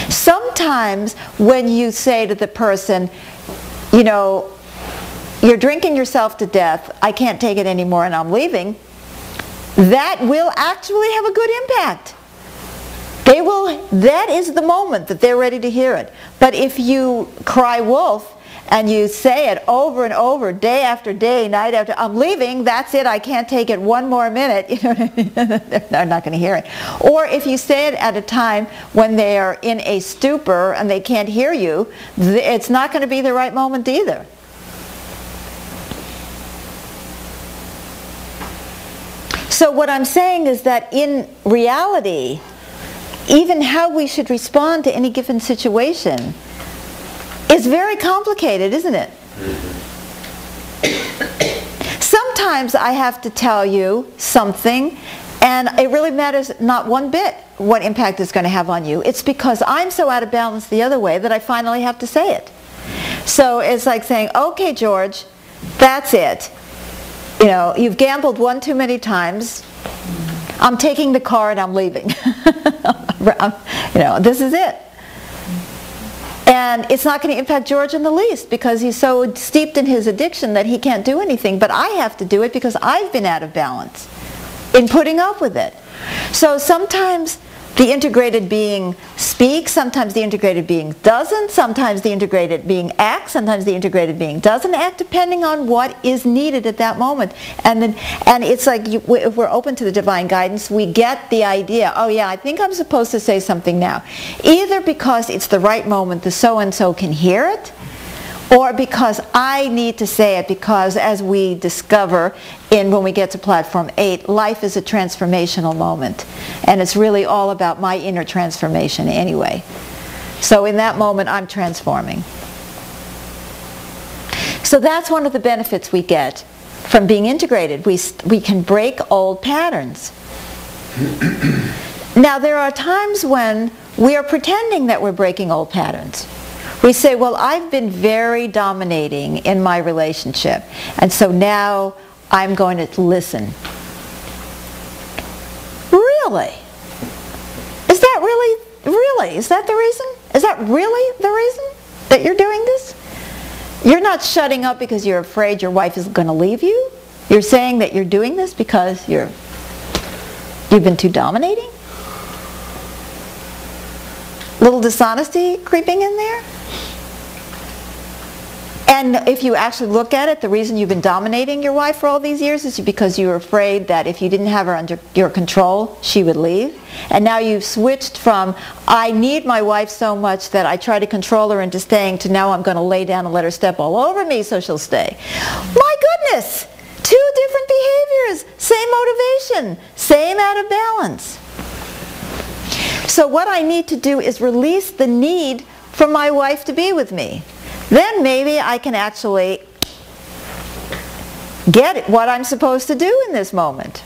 Sometimes when you say to the person, you're drinking yourself to death, I can't take it anymore and I'm leaving, that will actually have a good impact. That is the moment that they're ready to hear it. But if you cry wolf, and you say it over and over, day after day, night after, I'm leaving, that's it, I can't take it one more minute, you know what I mean? They're not going to hear it. Or if you say it at a time when they are in a stupor and they can't hear you, it's not going to be the right moment either. So what I'm saying is that in reality, even how we should respond to any given situation is very complicated, isn't it? Sometimes I have to tell you something and it really matters not one bit what impact it's going to have on you. It's because I'm so out of balance the other way that I finally have to say it. So it's like saying, okay, George, that's it. You've gambled one too many times. I'm taking the car and I'm leaving. This is it. And it's not going to impact George in the least because he's so steeped in his addiction that he can't do anything. But I have to do it because I've been out of balance in putting up with it. So sometimes the integrated being speaks, sometimes the integrated being doesn't, sometimes the integrated being acts, sometimes the integrated being doesn't act, depending on what is needed at that moment. And it's like if we're open to the divine guidance, we get the idea, oh yeah, I think I'm supposed to say something now. Either because it's the right moment, the so-and-so can hear it, or because I need to say it because as we discover when we get to platform 8, life is a transformational moment. And it's really all about my inner transformation anyway. So in that moment I'm transforming. So that's one of the benefits we get from being integrated. We can break old patterns. Now there are times when we are pretending that we're breaking old patterns. We say, well, I've been very dominating in my relationship, and so now I'm going to listen. Really? Is that really? Is that the reason? Is that really the reason that you're doing this? You're not shutting up because you're afraid your wife is going to leave you? You're saying that you're doing this because you've been too dominating? Little dishonesty creeping in there? And if you actually look at it, the reason you've been dominating your wife for all these years is because you were afraid that if you didn't have her under your control, she would leave. And now you've switched from, I need my wife so much that I try to control her into staying, to now I'm going to lay down and let her step all over me so she'll stay. My goodness! Two different behaviors, same motivation, same out of balance. So what I need to do is release the need for my wife to be with me. Then maybe I can actually get what I'm supposed to do in this moment.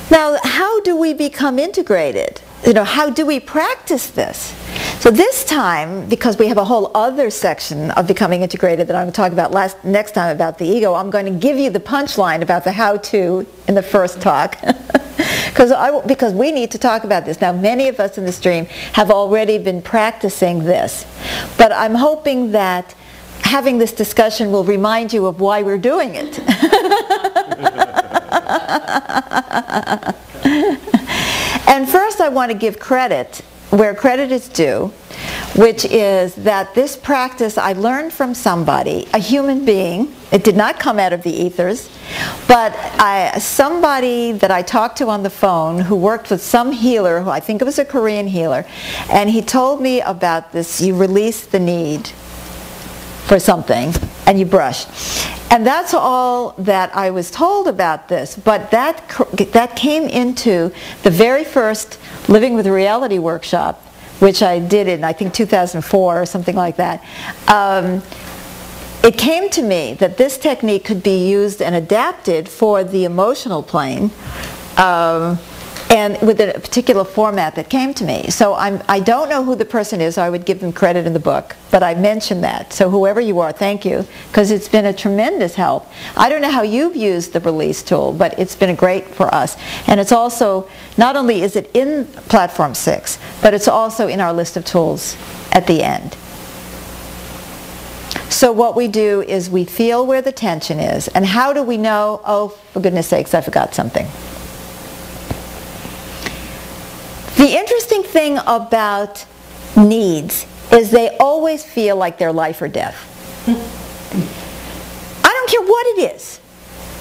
Now, how do we become integrated? How do we practice this? So this time, because we have a whole other section of becoming integrated that I'm going to talk about next time about the ego, I'm going to give you the punchline about the how-to in the first talk. Because we need to talk about this. Now, many of us in the stream have already been practicing this. But I'm hoping that having this discussion will remind you of why we're doing it. And first I want to give credit where credit is due, which is that this practice I learned from somebody, a human being. It did not come out of the ethers, but somebody that I talked to on the phone who worked with some healer, who I think it was a Korean healer, and he told me about this. You release the need for something and you brush. And that's all that I was told about this, but that came into the very first Living with Reality workshop, which I did in, I think, 2004 or something like that. It came to me that this technique could be used and adapted for the emotional plane, and with a particular format that came to me. So I don't know who the person is, so I would give them credit in the book, but I mentioned that. So whoever you are, thank you, because it's been a tremendous help. I don't know how you've used the release tool, but it's been great for us. And it's also, not only is it in Platform 6, but it's also in our list of tools at the end. So what we do is we feel where the tension is. And how do we know? Oh, for goodness sakes, I forgot something. The interesting thing about needs is they always feel like they're life or death. I don't care what it is.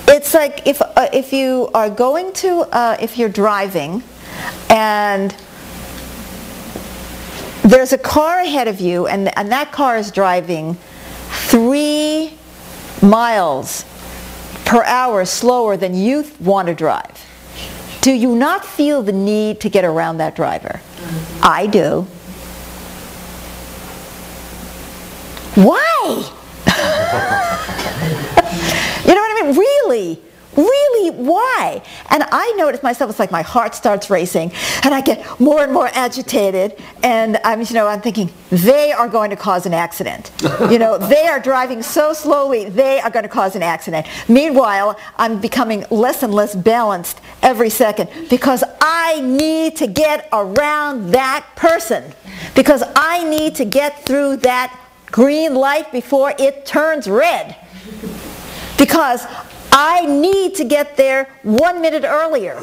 It's like if you are going to, if you're driving and there's a car ahead of you and that car is driving 3 miles per hour slower than you want to drive. Do you not feel the need to get around that driver? I do. Why? You know what I mean? Really? Really, why? And I notice myself, it's like my heart starts racing and I get more and more agitated, and I'm thinking, they are going to cause an accident. They are driving so slowly, they are going to cause an accident. Meanwhile, I'm becoming less and less balanced every second because I need to get around that person, because I need to get through that green light before it turns red, because I need to get there 1 minute earlier.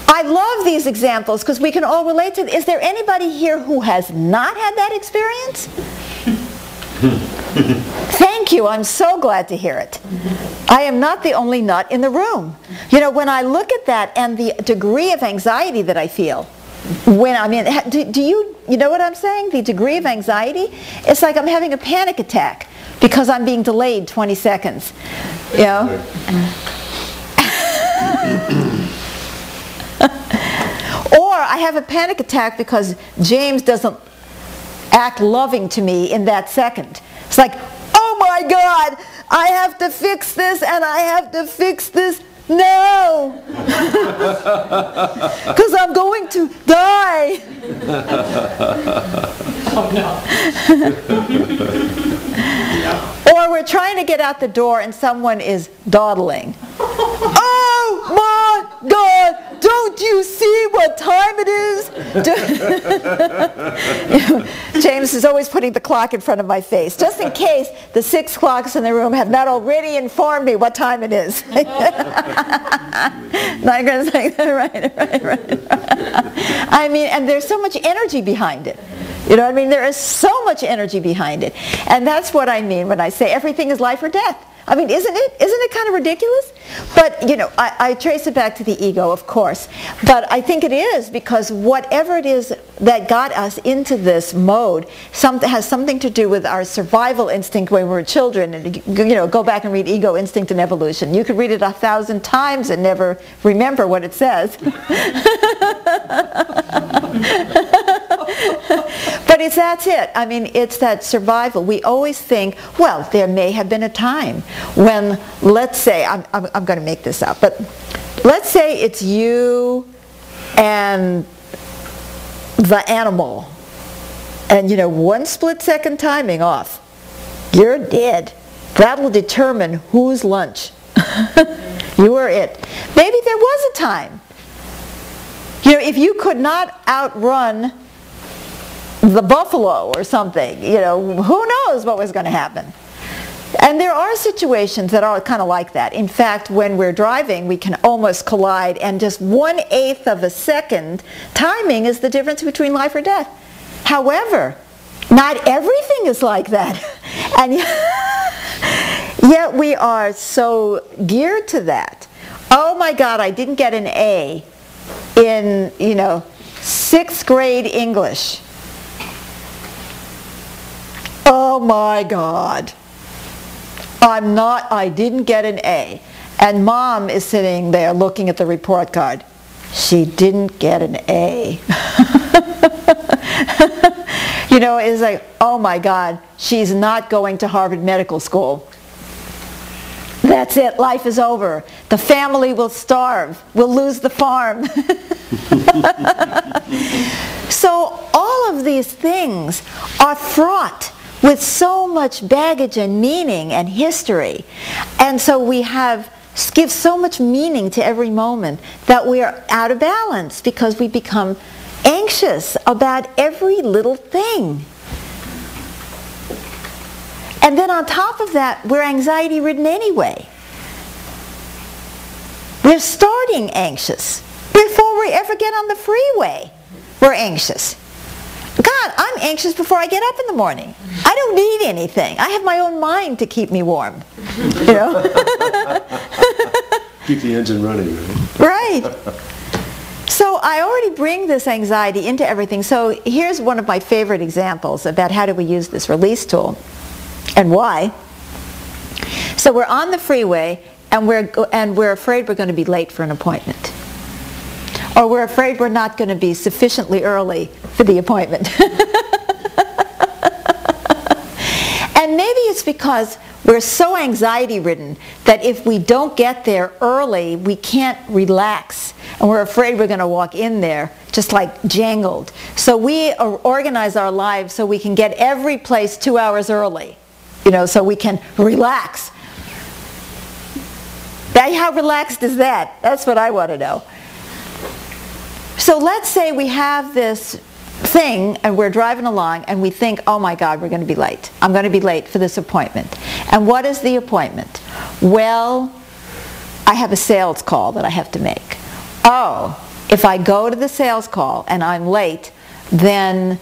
I love these examples because we can all relate to it. Is there anybody here who has not had that experience? Thank you. I'm so glad to hear it. I am not the only nut in the room. When I look at that and the degree of anxiety that I feel, when I'm in, do you know what I'm saying? The degree of anxiety? It's like I'm having a panic attack because I'm being delayed 20 seconds. Or I have a panic attack because James doesn't act loving to me in that second. It's like, oh my God, I have to fix this and I have to fix this. No! Because I'm going to die! Oh no. Or we're trying to get out the door and someone is dawdling. Oh my God! Don't you see what time it is? James is always putting the clock in front of my face, just in case the 6 clocks in the room have not already informed me what time it is. Right. I mean, and there's so much energy behind it. You know what I mean? There is so much energy behind it. And that's what I mean when I say everything is life or death. I mean, isn't it kind of ridiculous? But, you know, I trace it back to the ego, of course. But I think it is, because whatever it is that got us into this mode has something to do with our survival instinct when we were children. And, you know, go back and read Ego, Instinct, and Evolution. You could read it 1,000 times and never remember what it says. But that's it. I mean, it's that survival. We always think, well, there may have been a time when, let's say, I'm going to make this up, but let's say it's you and the animal, and, you know, 1 split-second timing off, you're dead. That'll determine whose lunch. You are it. Maybe there was a time. You know, if you could not outrun the buffalo or something, you know, who knows what was going to happen. And there are situations that are kind of like that. In fact, when we're driving, we can almost collide, and just 1/8 of a second timing is the difference between life or death. However, not everything is like that. And yet we are so geared to that. Oh my God, I didn't get an A in, you know, 6th grade English. Oh my God. I didn't get an A. And Mom is sitting there looking at the report card. She didn't get an A. You know, it's like, oh my God, she's not going to Harvard Medical School. That's it, life is over. The family will starve. We'll lose the farm. So all of these things are fraught with so much baggage and meaning and history. And so we give so much meaning to every moment that we are out of balance, because we become anxious about every little thing. And then on top of that, we're anxiety ridden anyway. We're starting anxious. Before we ever get on the freeway, we're anxious. God, I'm anxious before I get up in the morning. I don't need anything. I have my own mind to keep me warm. You know? Keep the engine running, right? Right. So I already bring this anxiety into everything. So here's one of my favorite examples about how do we use this release tool and why. So we're on the freeway, and we're afraid we're going to be late for an appointment. Or we're afraid we're not going to be sufficiently early for the appointment. And maybe it's because we're so anxiety-ridden that if we don't get there early, we can't relax. And we're afraid we're going to walk in there just like jangled. So we organize our lives so we can get every place 2 hours early, you know, so we can relax. How relaxed is that? That's what I want to know. So let's say we have this thing and we're driving along and we think, oh my God, we're going to be late. I'm going to be late for this appointment. And what is the appointment? Well, I have a sales call that I have to make. Oh, if I go to the sales call and I'm late, then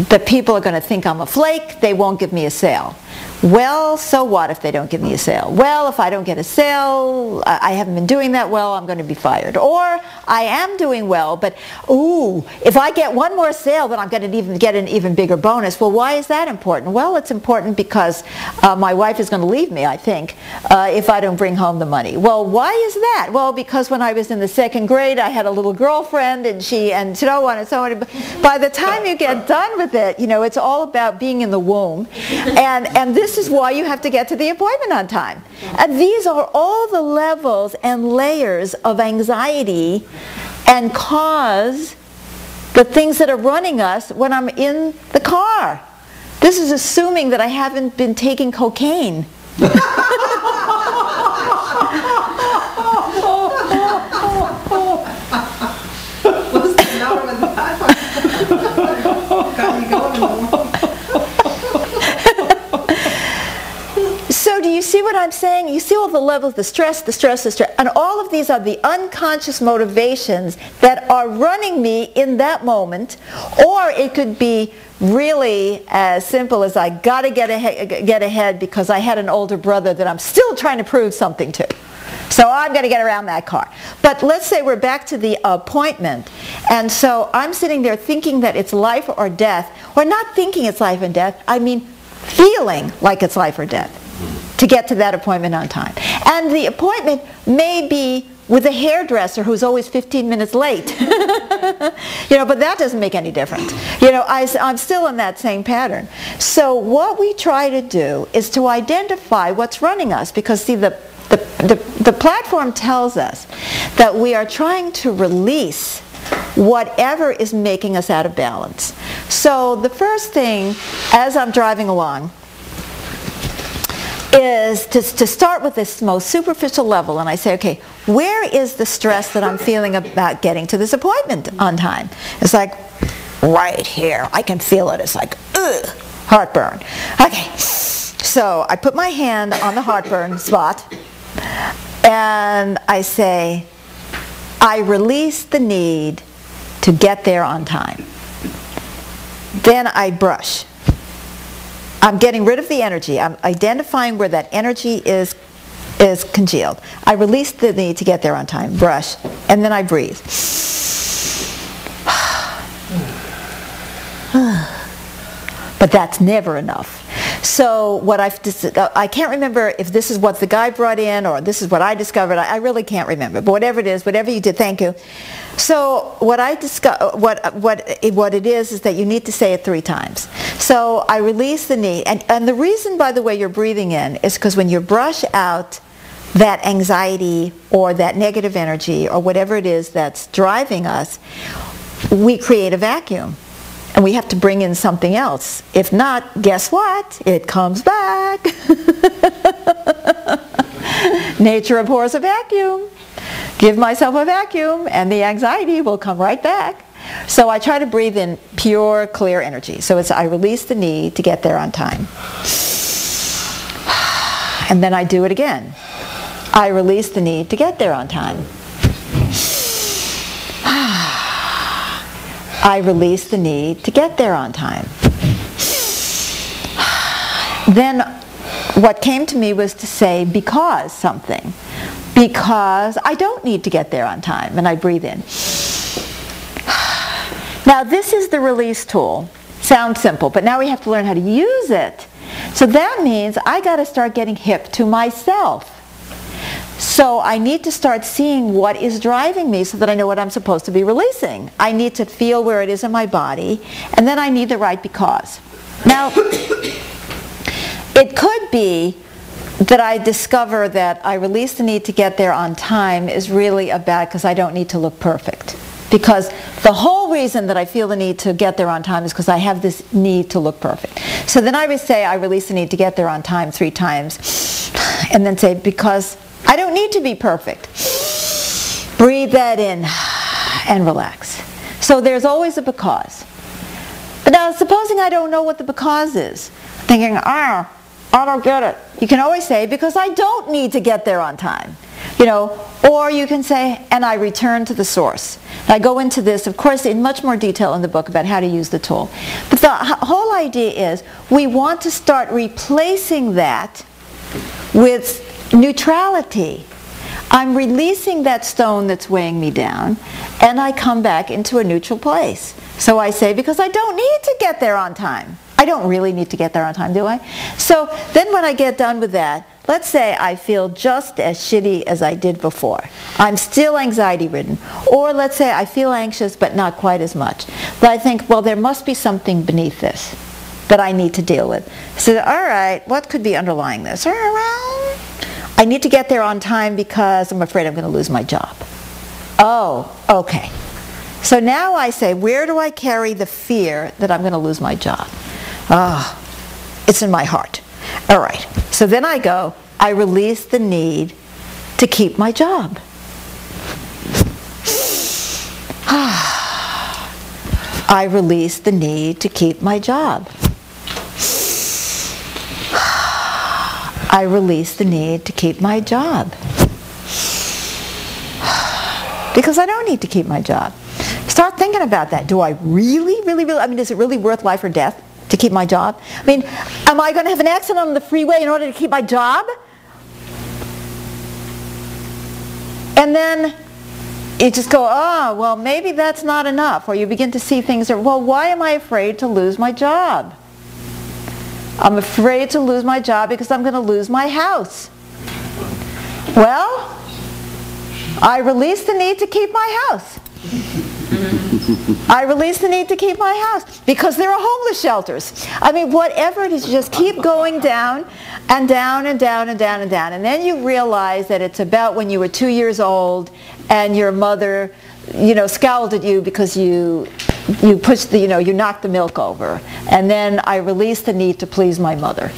the people are going to think I'm a flake. They won't give me a sale. Well, so what if they don't give me a sale? Well, if I don't get a sale, I haven't been doing that well, I'm going to be fired. Or I am doing well, but ooh, if I get one more sale, then I'm going to get an even bigger bonus. Well, why is that important? Well, it's important because my wife is going to leave me, I think, if I don't bring home the money. Well, why is that? Well, because when I was in the 2nd grade, I had a little girlfriend, and so on and so on. By the time you get done with it, you know, it's all about being in the womb. And this is why you have to get to the appointment on time. And these are all the levels and layers of anxiety and cause the things that are running us when I'm in the car. This is assuming that I haven't been taking cocaine. What's the matter with that? Got you going. what I'm saying? You see all the levels, the stress, and all of these are the unconscious motivations that are running me in that moment. Or it could be really as simple as I got to get ahead because I had an older brother that I'm still trying to prove something to. So I'm going to get around that car. But let's say we're back to the appointment. And so I'm sitting there thinking that it's life or death, or not thinking it's life and death, I mean feeling like it's life or death to get to that appointment on time. And the appointment may be with a hairdresser who's always 15 minutes late. But that doesn't make any difference. I'm still in that same pattern. So what we try to do is to identify what's running us, because see, the platform tells us that we are trying to release whatever is making us out of balance. So the first thing, as I'm driving along, is to start with this most superficial level, and I say, okay, where is the stress that I'm feeling about getting to this appointment on time? It's like right here. I can feel it. It's like, ugh, heartburn. Okay, so I put my hand on the heartburn spot, and I say, I release the need to get there on time. Then I brush. I'm getting rid of the energy. I'm identifying where that energy is congealed. I release the need to get there on time, brush, and then I breathe. But that's never enough. So what I can't remember if this is what the guy brought in or this is what I discovered. I really can't remember. But whatever it is, whatever you did, thank you. So what it is that you need to say it 3 times. So I release the need, and the reason, by the way, you're breathing in is because when you brush out that anxiety or that negative energy or whatever it is that's driving us, we create a vacuum. And we have to bring in something else. If not, guess what? It comes back. Nature abhors a vacuum. Give myself a vacuum and the anxiety will come right back. So I try to breathe in pure, clear energy. So it's I release the need to get there on time. And then I do it again. I release the need to get there on time. I release the need to get there on time. Then what came to me was to say because something. Because I don't need to get there on time. And I breathe in. Now this is the release tool. Sounds simple, but now we have to learn how to use it. So that means I got to start getting hip to myself. So I need to start seeing what is driving me so that I know what I'm supposed to be releasing. I need to feel where it is in my body, and then I need the right because. Now, it could be that I discover that I release the need to get there on time is really about because I don't need to look perfect. Because the whole reason that I feel the need to get there on time is because I have this need to look perfect. So then I would say I release the need to get there on time 3 times, and then say because I don't need to be perfect. Breathe that in and relax. So there's always a because. But now supposing I don't know what the because is, thinking, I don't get it. You can always say, because I don't need to get there on time. Or you can say, and I return to the source. And I go into this, of course, in much more detail in the book about how to use the tool. But the whole idea is we want to start replacing that with neutrality. I'm releasing that stone that's weighing me down, and I come back into a neutral place. So I say, because I don't need to get there on time. I don't really need to get there on time, do I? So then when I get done with that, let's say I feel just as shitty as I did before. I'm still anxiety-ridden. Or let's say I feel anxious, but not quite as much. But I think, well, there must be something beneath this that I need to deal with. So, all right, what could be underlying this? I need to get there on time because I'm afraid I'm going to lose my job. Oh, okay. So now I say, where do I carry the fear that I'm going to lose my job? It's in my heart. All right. So then I go, I release the need to keep my job. I release the need to keep my job. I release the need to keep my job. Because I don't need to keep my job. Start thinking about that. Do I really, I mean, is it really worth life or death to keep my job? I mean, am I going to have an accident on the freeway in order to keep my job? And then you just go, oh, well, maybe that's not enough. Or you begin to see things that, well, why am I afraid to lose my job? I'm afraid to lose my job because I'm going to lose my house. Well, I release the need to keep my house. I release the need to keep my house because there are homeless shelters. I mean, whatever it is, you just keep going down and down and down and down and down. And then you realize that it's about when you were 2 years old and your mother, scowled at you because you pushed the, you knocked the milk over. And then I release the need to please my mother.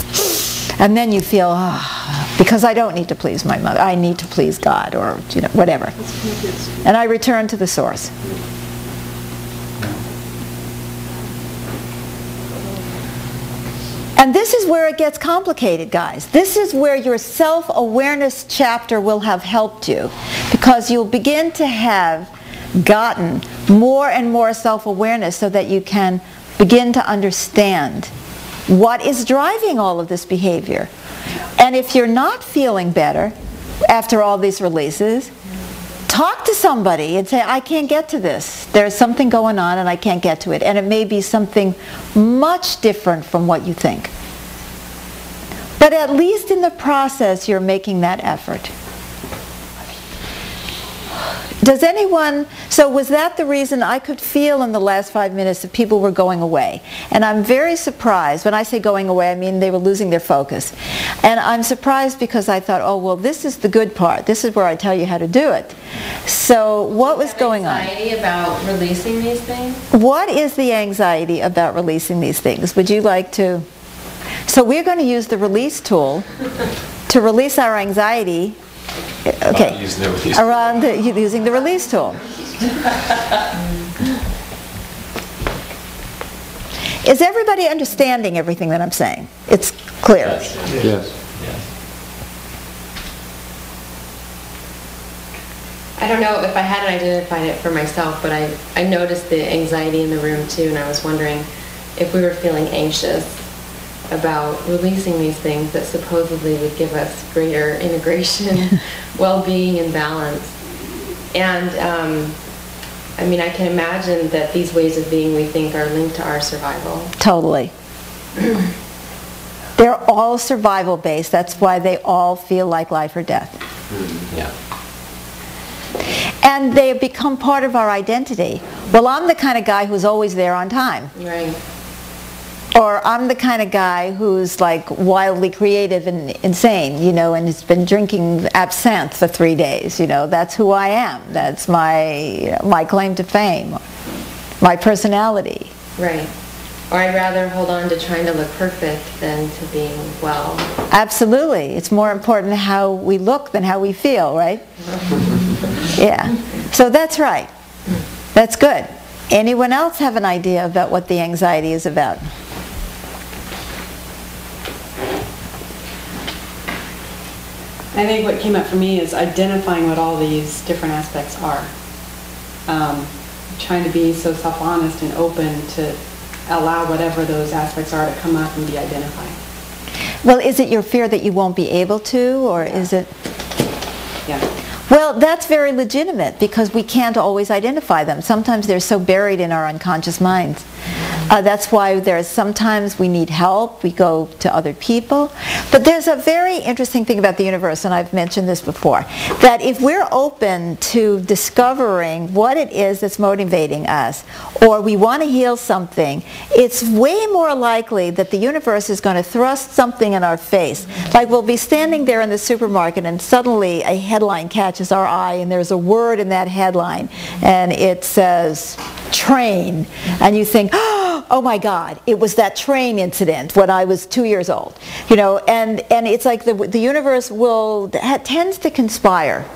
And then you feel, because I don't need to please my mother, I need to please God, or whatever. And I return to the source. And this is where it gets complicated, guys. This is where your self-awareness chapter will have helped you, because you'll begin to have gotten more and more self-awareness so that you can begin to understand what is driving all of this behavior. And if you're not feeling better after all these releases, talk to somebody and say, I can't get to this. There's something going on and I can't get to it. And it may be something much different from what you think. But at least in the process, you're making that effort. Does anyone, so was that the reason I could feel in the last 5 minutes that people were going away? And I'm very surprised. When I say going away, I mean they were losing their focus. And I'm surprised because I thought, oh, well, this is the good part. This is where I tell you how to do it. So what was going on? Anxiety about releasing these things? What is the anxiety about releasing these things? Would you like to? So we're going to use the release tool to release our anxiety. Okay, around using the release tool. Is everybody understanding everything that I'm saying? It's clear. Yes. I don't know if I hadn't identified it for myself, but I noticed the anxiety in the room too, and I was wondering if we were feeling anxious about releasing these things that supposedly would give us greater integration, well-being, and balance. And I mean, I can imagine that these ways of being, we think, are linked to our survival. Totally. They're all survival based. That's why they all feel like life or death. Yeah. And they have become part of our identity. Well, I'm the kind of guy who's always there on time. Right. Or I'm the kind of guy who's like wildly creative and insane, and has been drinking absinthe for 3 days. That's who I am. That's my claim to fame, my personality. Right. Or I'd rather hold on to trying to look perfect than to being well. Absolutely. It's more important how we look than how we feel, right? Yeah. So that's right. That's good. Anyone else have an idea about what the anxiety is about? I think what came up for me is identifying what all these different aspects are. Trying to be so self-honest and open to allow whatever those aspects are to come up and be identified. Well, is it your fear that you won't be able to, or is it? Yeah. Well, that's very legitimate because we can't always identify them. Sometimes they're so buried in our unconscious minds. That's why sometimes we need help. We go to other people. But there's a very interesting thing about the universe, and I've mentioned this before, that if we're open to discovering what it is that's motivating us, or we want to heal something, it's way more likely that the universe is going to thrust something in our face. Like we'll be standing there in the supermarket and suddenly a headline catches our eye and there's a word in that headline and it says train, and you think, oh my God, it was that train incident when I was 2 years old, and it's like the universe tends to conspire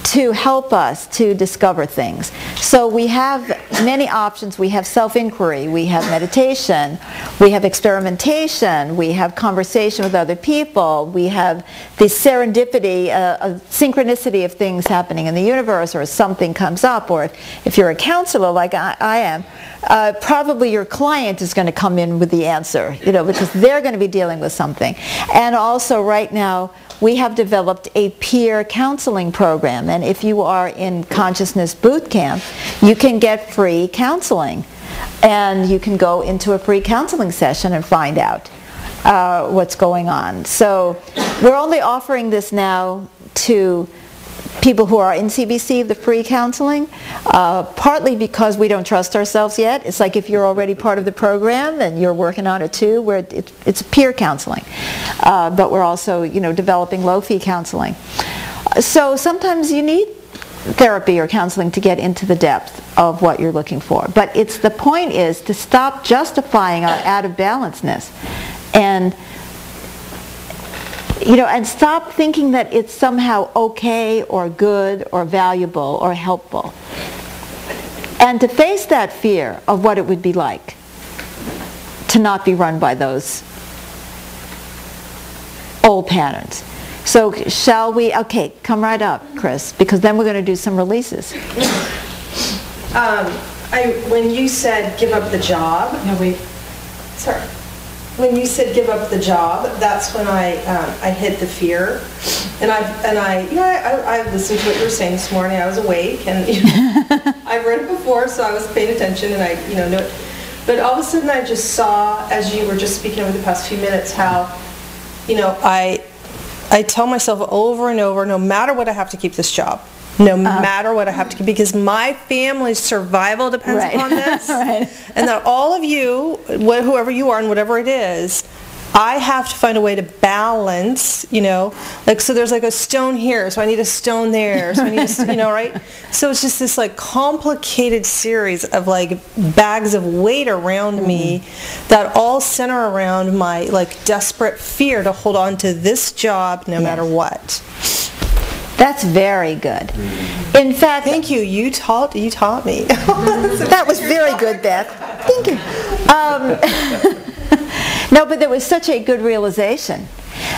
to help us to discover things. So we have many options. We have self-inquiry, we have meditation, we have experimentation, we have conversation with other people, we have the serendipity, a synchronicity of things happening in the universe, or something comes up, or if you're a counselor like I am, probably your client is going to come in with the answer, because they're going to be dealing with something. And also right now, we have developed a peer counseling program, and if you are in Consciousness Boot Camp, you can get free counseling, and you can go into a free counseling session and find out what's going on. So we're only offering this now to people who are in CBC, the free counseling, partly because we don't trust ourselves yet. It's like if you're already part of the program and you're working on it too, where it's peer counseling. But we're also, developing low-fee counseling. So sometimes you need therapy or counseling to get into the depth of what you're looking for. But the point is to stop justifying our out-of-balanceness and and stop thinking that it's somehow okay or good or valuable or helpful. And to face that fear of what it would be like to not be run by those old patterns. So shall we, okay, come right up, Chris, because then we're going to do some releases. When you said give up the job. No, wait. Sorry. When you said give up the job, that's when I hit the fear, and I listened to what you were saying this morning. I was awake, and I've read it before, so I was paying attention, and I know it. But all of a sudden, I just saw, as you were just speaking over the past few minutes, how I tell myself over and over, no matter what, I have to keep this job. No matter what I have to keep, because my family's survival depends upon this. Right. And that all of you, whoever you are and whatever it is, I have to find a way to balance, so there's like a stone here, so I need a stone there, so I need a, right? So it's just this like complicated series of like bags of weight around me that all center around my like desperate fear to hold on to this job no matter what. That's very good. In fact, thank you. You taught me. That was very good, Beth. Thank you. No, but there was such a good realization.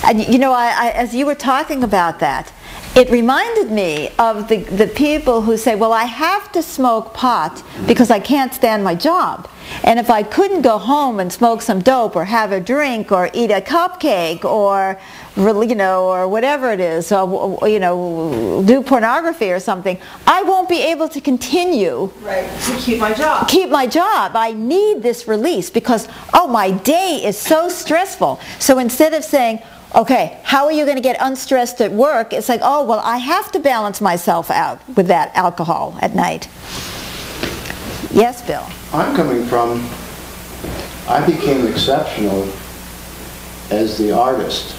And as you were talking about that, it reminded me of the people who say, well, I have to smoke pot because I can't stand my job. And if I couldn't go home and smoke some dope or have a drink or eat a cupcake or or whatever it is, do pornography or something, I won't be able to continue. Right, to keep my job. Keep my job. I need this release because, my day is so stressful. So instead of saying, okay, how are you going to get unstressed at work? It's like, I have to balance myself out with that alcohol at night. Yes, Bill? I'm coming from, I became exceptional as the artist.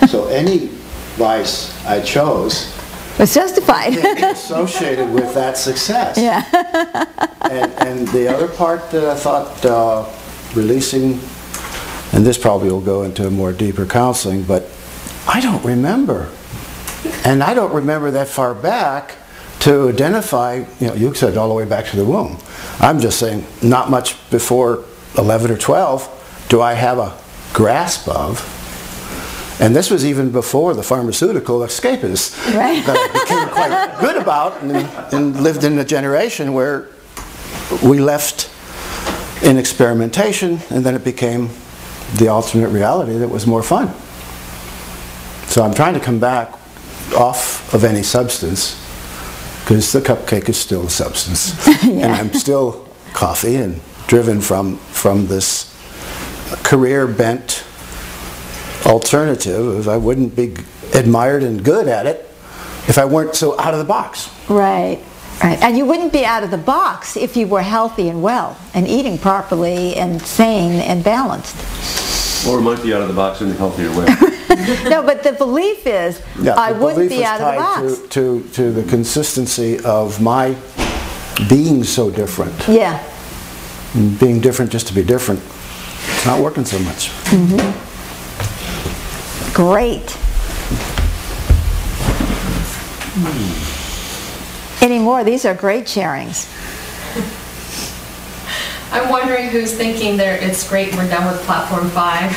So any vice I chose was justified. Associated with that success. Yeah. and the other part that I thought releasing, and this probably will go into a more deeper counseling, but I don't remember. And I don't remember that far back to identify, you said all the way back to the womb. I'm just saying not much before 11 or 12 do I have a grasp of. And this was even before the pharmaceutical escapists right. that I became quite good about and lived in a generation where we left in experimentation and then it became the alternate reality that was more fun. So I'm trying to come back off of any substance because the cupcake is still a substance. Yeah. And I'm still coffee and driven from this career bent alternative. I wouldn't be admired and good at it if I weren't so out of the box. Right, right. And you wouldn't be out of the box if you were healthy and well and eating properly and sane and balanced. Or might be out of the box in a healthier way. No, but the belief is I wouldn't be out of the box. To the consistency of my being so different. Yeah. And being different just to be different. It's not working so much. Mm-hmm. Great. anymore. These are great sharings. I'm wondering who's thinking it's great we're done with Platform 5.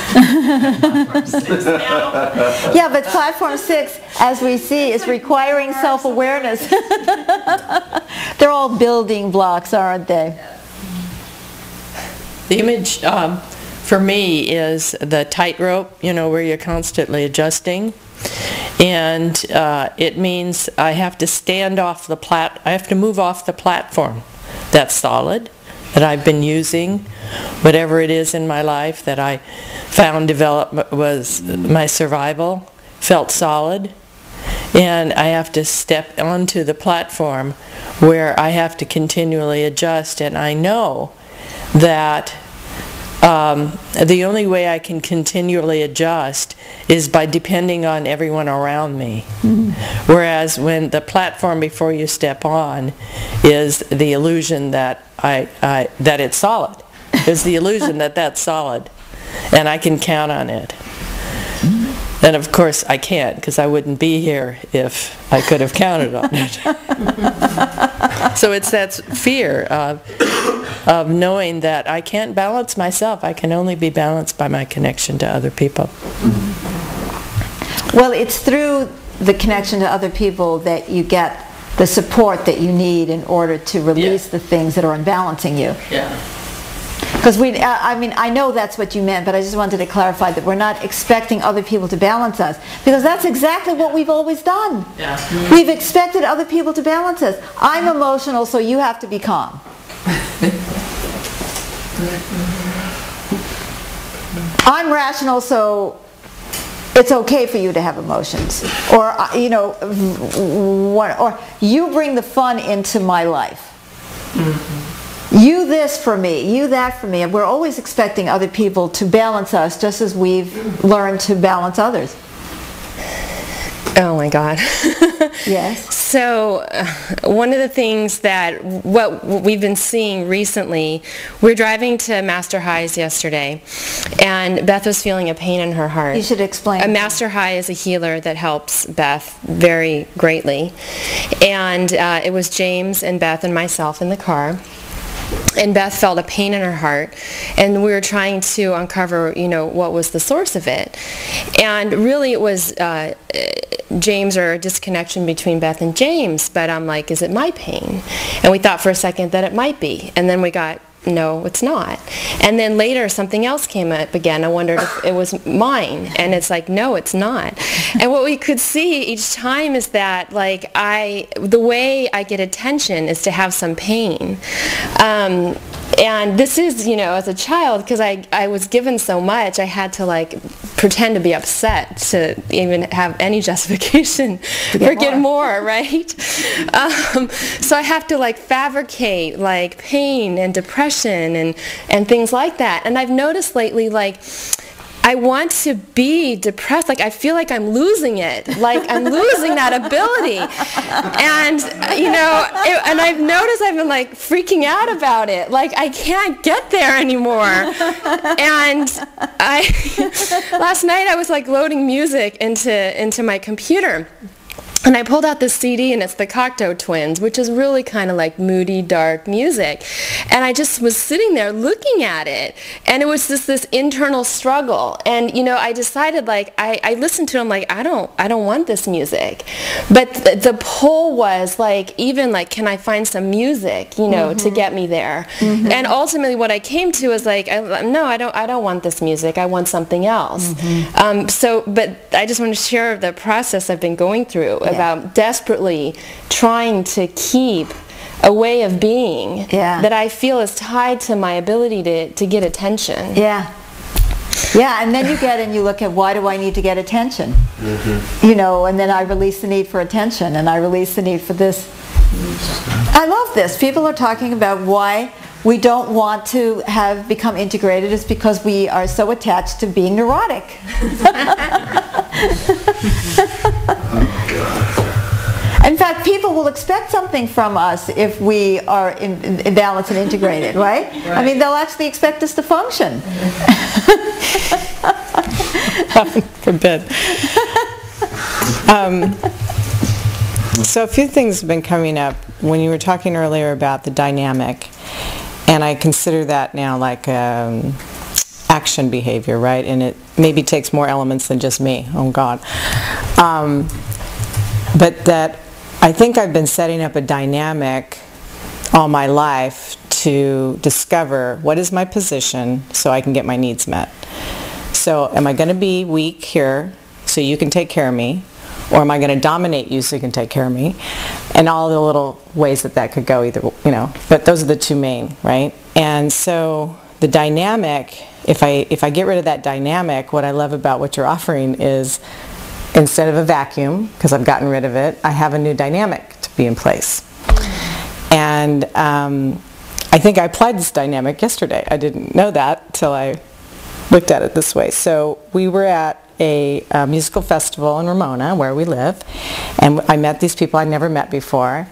Platform 6 now. Yeah, but Platform 6, as we see, is requiring self-awareness. They're all building blocks, aren't they? The image for me is the tightrope, where you're constantly adjusting. And it means I have to I have to move off the platform that's solid, that I've been using, whatever it is in my life that I found development was my survival, felt solid. And I have to step onto the platform where I have to continually adjust. And I know that the only way I can continually adjust is by depending on everyone around me. Mm-hmm. Whereas when the platform before you step on is the illusion that that it's solid. There's the illusion that that's solid, and I can count on it. And of course I can't, because I wouldn't be here if I could have counted on it. So it's that fear of knowing that I can't balance myself. I can only be balanced by my connection to other people. Well, it's through the connection to other people that you get the support that you need in order to release the things that are unbalancing you. Yeah. Because I know that's what you meant, but I just wanted to clarify that we're not expecting other people to balance us, because that's exactly what we've always done. Yeah. We've expected other people to balance us. I'm emotional, so you have to be calm. I'm rational, so it's okay for you to have emotions. Or, or you bring the fun into my life. Mm-hmm. You this for me, you that for me. And we're always expecting other people to balance us, just as we've learned to balance others. Oh my God. Yes. So one of the things that what we've been seeing recently, we're driving to Master Highs yesterday, and Beth was feeling a pain in her heart. You should explain. A Master High is a healer that helps Beth very greatly. And it was James and Beth and myself in the car. And Beth felt a pain in her heart, and we were trying to uncover, what was the source of it. And really it was James, or a disconnection between Beth and James, but I'm like, is it my pain? And we thought for a second that it might be, and then we got, no, it's not. And then later something else came up again. I wondered if it was mine, and it's like, no, it's not. And what we could see each time is that, the way I get attention is to have some pain. And this is, as a child, because I was given so much, I had to pretend to be upset to even have any justification for get more, right? So I have to fabricate pain and depression and things like that. And I've noticed lately, I want to be depressed. I feel like I'm losing it. I'm losing that ability. And, and I've noticed I've been freaking out about it. I can't get there anymore. And last night I was loading music into my computer. And I pulled out this CD, and it's the Cocteau Twins, which is really kind of moody, dark music. And I just was sitting there looking at it, and it was just this internal struggle. And I decided I listened to it, I don't want this music. But the pull was can I find some music, to get me there? Mm-hmm. And ultimately what I came to was no, I don't want this music. I want something else. Mm-hmm. But I just want to share the process I've been going through. About desperately trying to keep a way of being that I feel is tied to my ability to get attention. Yeah. Yeah, and then you get and you look at, why do I need to get attention? Mm-hmm. And then I release the need for attention, and I release the need for this. I love this. People are talking about why we don't want to have become integrated is because we are so attached to being neurotic. In fact, people will expect something from us if we are in balance and integrated, right? I mean, they'll actually expect us to function. Heaven forbid. So a few things have been coming up when you were talking earlier about the dynamic, and I consider that now like action behavior, right? And it maybe takes more elements than just me. Oh God. But that I think I've been setting up a dynamic all my life to discover what is my position so I can get my needs met. So am I going to be weak here so you can take care of me? Or am I going to dominate you so you can take care of me? And all the little ways that could go either, you know, but those are the two main, right? And so the dynamic, if I get rid of that dynamic, what I love about what you're offering is instead of a vacuum, because I've gotten rid of it, I have a new dynamic to be in place. And I think I applied this dynamic yesterday. I didn't know that till I looked at it this way. So we were at a musical festival in Ramona, where we live, and I met these people I'd never met before.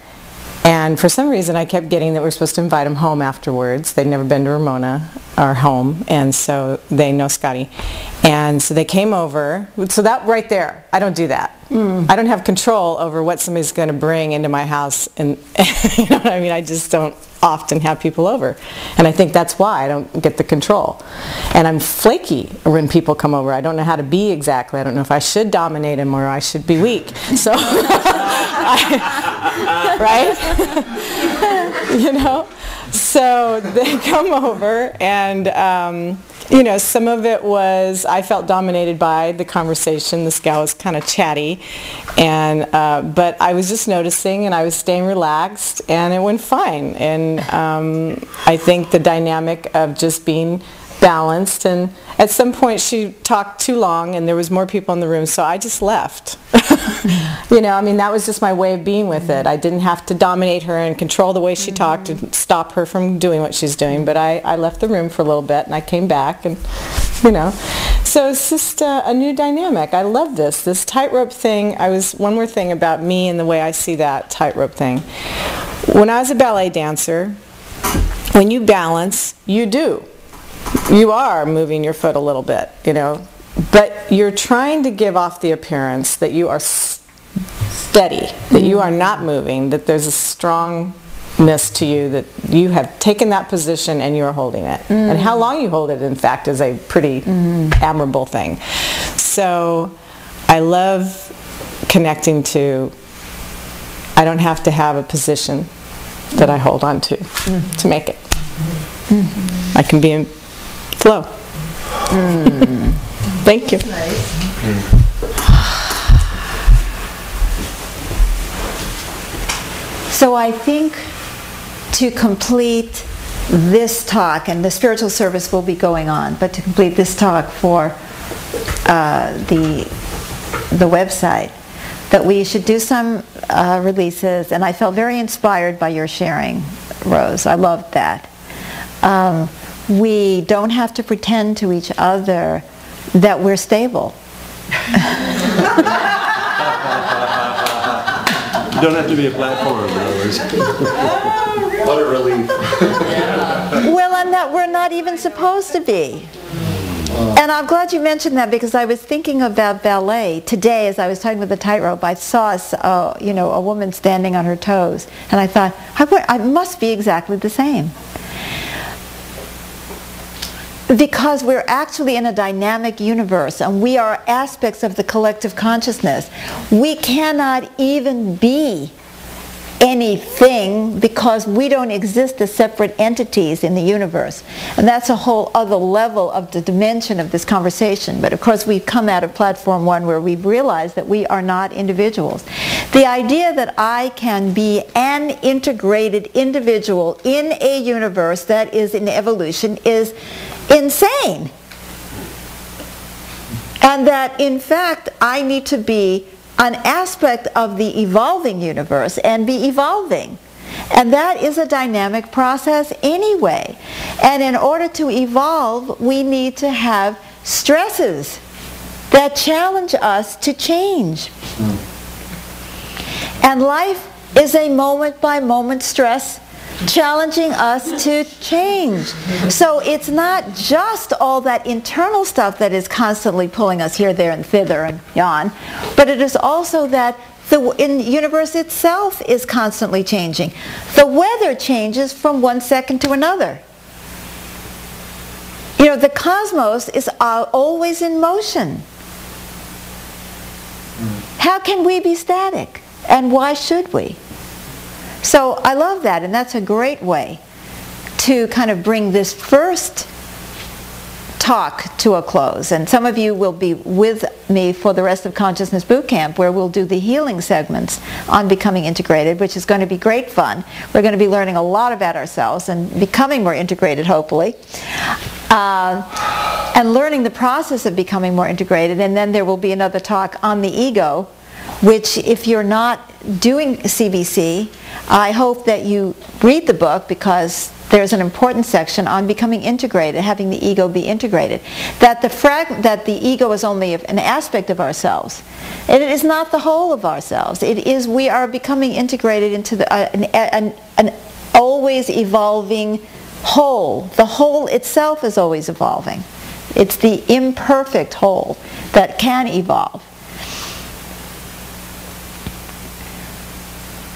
And for some reason I kept getting that we're supposed to invite them home afterwards. They'd never been to Ramona, our home, and so they know Scotty. And so they came over. So that right there, I don't do that. I don't have control over what somebody's going to bring into my house, and you know what I mean? I just don't often have people over. And I think that's why I don't get the control. And I'm flaky when people come over. I don't know how to be exactly. I don't know if I should dominate them or I should be weak. So, right? You know? So they come over, and you know, some of it was I felt dominated by the conversation. This gal was kind of chatty, and but I was just noticing, and I was staying relaxed, and it went fine. And I think the dynamic of just being balanced, and at some point she talked too long and there was more people in the room, so I just left. You know, I mean, that was just my way of being with it. I didn't have to dominate her and control the way she talked and stop her from doing what she's doing, but I left the room for a little bit and I came back, and you know, so it's just a new dynamic. I love this tightrope thing. One more thing about me and the way I see that tightrope thing. When I was a ballet dancer, when you balance, you are moving your foot a little bit, you know, but you're trying to give off the appearance that you are steady, that you are not moving, that there's a strongness to you, that you have taken that position and you're holding it. And how long you hold it, in fact, is a pretty admirable thing. So I love connecting to, I don't have to have a position that I hold on to make it. I can be in flow. Thank you. So I think to complete this talk, and the spiritual service will be going on, but to complete this talk for the website, that we should do some releases, and I felt very inspired by your sharing, Rose. I loved that. We don't have to pretend to each other that we're stable. You don't have to be a platform, in other words. What a relief. Well, and that we're not even supposed to be. And I'm glad you mentioned that, because I was thinking about ballet today as I was talking with the tightrope. I saw a woman standing on her toes, and I thought, I must be exactly the same. Because we're actually in a dynamic universe, and we are aspects of the collective consciousness. We cannot even be anything because we don't exist as separate entities in the universe. And that's a whole other level of the dimension of this conversation. But of course we've come out of Platform 1 where we've realized that we are not individuals. The idea that I can be an integrated individual in a universe that is in evolution is insane. And that in fact I need to be an aspect of the evolving universe and be evolving. And that is a dynamic process anyway. And in order to evolve, we need to have stresses that challenge us to change. And life is a moment-by-moment stress challenging us to change. So it's not just all that internal stuff that is constantly pulling us here, there, and thither and yon, but it is also that The universe itself is constantly changing. The weather changes from one second to another. You know, the cosmos is always in motion. How can we be static? And why should we? So I love that, and that's a great way to kind of bring this first talk to a close. And some of you will be with me for the rest of Consciousness Boot Camp, where we'll do the healing segments on becoming integrated, which is going to be great fun. We're going to be learning a lot about ourselves and becoming more integrated, hopefully. And learning the process of becoming more integrated. And then there will be another talk on the ego, which, if you're not doing CBC, I hope that you read the book, because there's an important section on becoming integrated, having the ego be integrated. That the ego is only an aspect of ourselves. It is not the whole of ourselves. It is, we are becoming integrated into an always evolving whole. The whole itself is always evolving. It's the imperfect whole that can evolve.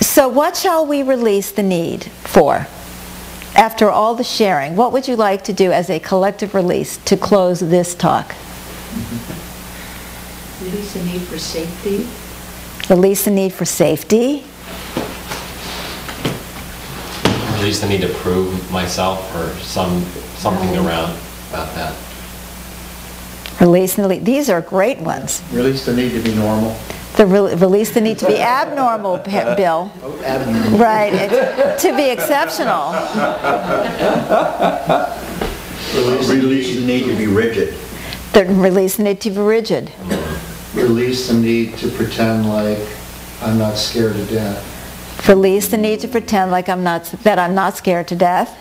So what shall we release the need for? After all the sharing, what would you like to do as a collective release to close this talk? Release the need for safety. Release the need for safety. Release the need to prove myself, or something around about that. Release the need. These are great ones. Release the need to be normal. Release the need to be abnormal, Bill. Oh, abnormal. Right, to be exceptional. Release the need to be rigid. Release the need to be rigid. Release the need to pretend like I'm not scared to death. Release the need to pretend like I'm not scared to death.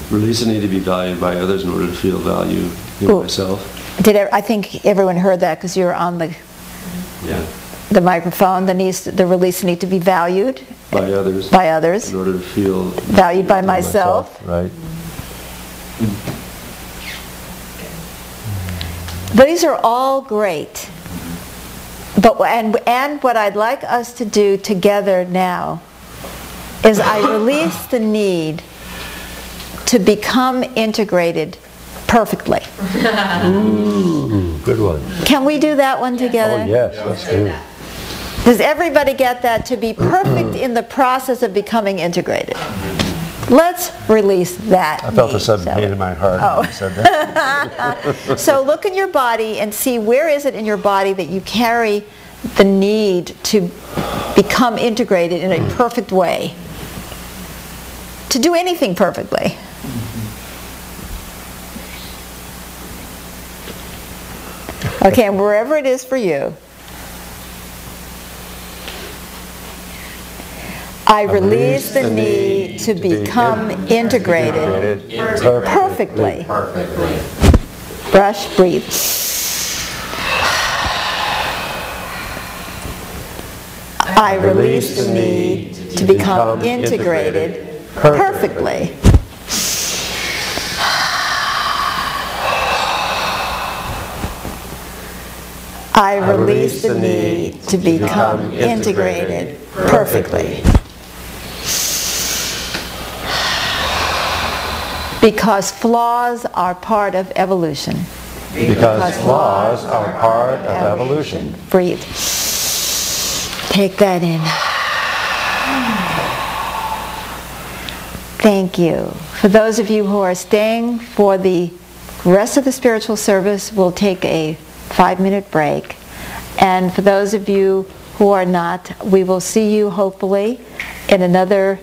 Release the need to be valued by others in order to feel value in myself. I think everyone heard that, because you're on the microphone. The release the need to be valued by others. By others. In order to feel valued by myself. Right. These are all great. But and what I'd like us to do together now is I release the need to become integrated perfectly. Ooh, good one. Can we do that one together? Oh yes, let's do it. Does everybody get that? To be perfect in the process of becoming integrated. Let's release that. I felt need, a sudden pain in my heart when you said that. So look in your body and see, where is it in your body that you carry the need to become integrated in a perfect way? To do anything perfectly. Okay, and wherever it is for you, I release the need to become integrated perfectly. Brush, breathe. I release the need to become integrated perfectly. I release the need to become integrated perfectly. Because flaws are part of evolution. Because flaws are part of evolution. Breathe. Take that in. Thank you. For those of you who are staying for the rest of the spiritual service, we'll take a 5-minute break. And for those of you who are not, we will see you hopefully in another